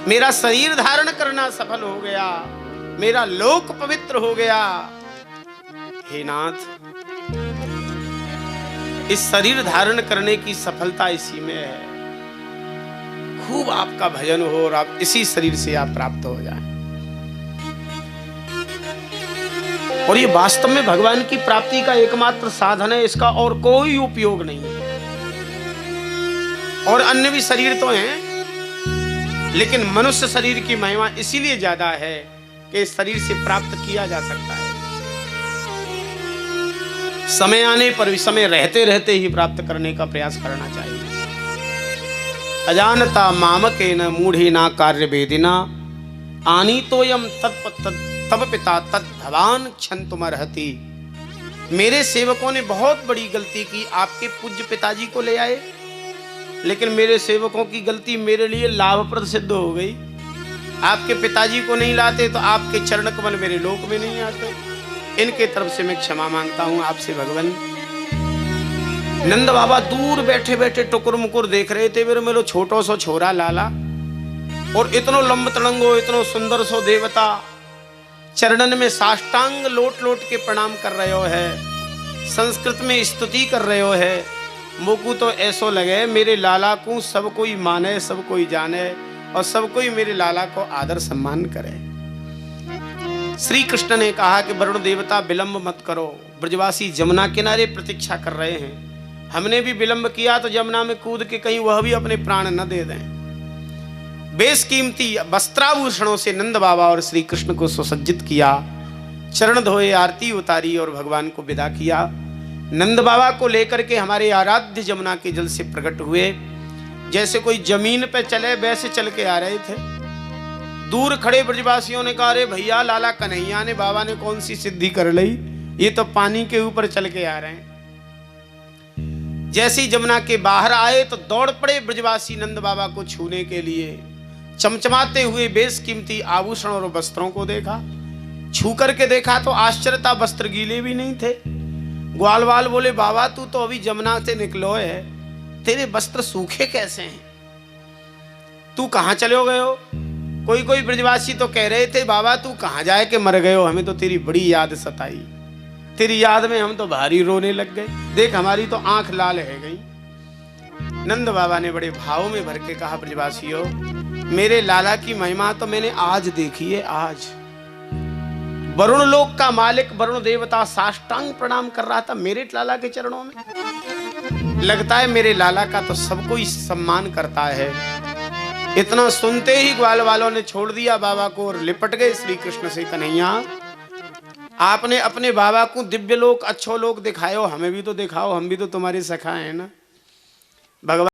S1: मेरा शरीर धारण करना सफल हो गया, मेरा लोक पवित्र हो गया। हे नाथ, इस शरीर धारण करने की सफलता इसी में है। खूब आपका भजन हो और आप इसी शरीर से आप प्राप्त हो जाएं। और ये वास्तव में भगवान की प्राप्ति का एकमात्र साधन है, इसका और कोई उपयोग नहीं है। और अन्य भी शरीर तो हैं, लेकिन मनुष्य शरीर की महिमा इसीलिए ज्यादा है कि इस शरीर से प्राप्त किया जा सकता है। समय आने पर भी, समय रहते रहते ही प्राप्त करने का प्रयास करना चाहिए। अजानता मामकेन मूढ़ेना कार्य वेदिना आनीतोयम तब पिता तद भवान क्षन्तुमर्हति। मेरे सेवकों ने बहुत बड़ी गलती की, आपके पूज्य पिताजी को ले आए, लेकिन मेरे सेवकों की गलती मेरे लिए लाभप्रद सिद्ध हो गई। आपके पिताजी को नहीं लाते तो आपके चरण कमल मेरे लोक में नहीं आते। इनके तरफ से मैं क्षमा मांगता हूं आपसे भगवान। नंद बाबा दूर बैठे बैठे टुकुर मुकुर देख रहे थे। मेरे छोटो सो छोरा लाला और इतनो लंब तड़ंगो, इतनो सुंदर सो देवता चरणन में साष्टांग लोट लोट के प्रणाम कर रहे हो है, संस्कृत में स्तुति कर रहे हो है। मोकू तो ऐसो लगे मेरे लाला को सब कोई माने, सब कोई जाने और सब कोई मेरे लाला को आदर सम्मान करे। श्री कृष्ण ने कहा कि वरुण देवता विलंब मत करो। ब्रजवासी जमुना किनारे प्रतीक्षा कर रहे हैं। हमने भी विलंब किया तो जमुना में कूद के कहीं वह भी अपने प्राण न दे दें। बेशकीमती वस्त्राभूषणों से नंद बाबा और श्री कृष्ण को सुसज्जित किया, चरण धोए, आरती उतारी और भगवान को विदा किया। नंद बाबा को लेकर के हमारे आराध्य जमुना के जल से प्रकट हुए। जैसे कोई जमीन पे चले वैसे चल के आ रहे थे। दूर खड़े ब्रजवासियों ने कहा, अरे भैया, लाला कन्हैया ने, बाबा ने कौन सी सिद्धि कर ली, ये तो पानी के ऊपर चल के आ रहे हैं। जैसे ही जमुना के बाहर आए तो दौड़ पड़े ब्रजवासी नंद बाबा को छूने के लिए। चमचमाते हुए बेशकीमती आभूषण और वस्त्रों को देखा। छू करके देखा तो आश्चर्यता, वस्त्र गीले भी नहीं थे। ग्वाल वाल बोले बाबा तू तो अभी जमुना से निकलो है, तेरे वस्त्र सूखे कैसे हैं, तू कहां चले गए हो? कोई कोई ब्रजवासी तो कह रहे थे बाबा तू कहां जाए के मर गए हो, हमें तो तेरी बड़ी याद सताई, तेरी याद में हम तो भारी रोने लग गए, देख हमारी तो आंख लाल है गई। नंद बाबा ने बड़े भाव में भर के कहा ब्रजवासियों, मेरे लाला की महिमा तो मैंने आज देखी है। आज वरुण लोक का मालिक वरुण देवता साष्टांग प्रणाम कर रहा था मेरे लाला के चरणों में। लगता है मेरे लाला का तो सब कोई सम्मान करता है। इतना सुनते ही ग्वाल वालों ने छोड़ दिया बाबा को और लिपट गए श्री कृष्ण से। कन्हैया आपने अपने बाबा को दिव्य लोक अच्छो लोक दिखाओ, हमें भी तो दिखाओ, हम भी तो तुम्हारे सखा हैं ना। भगवान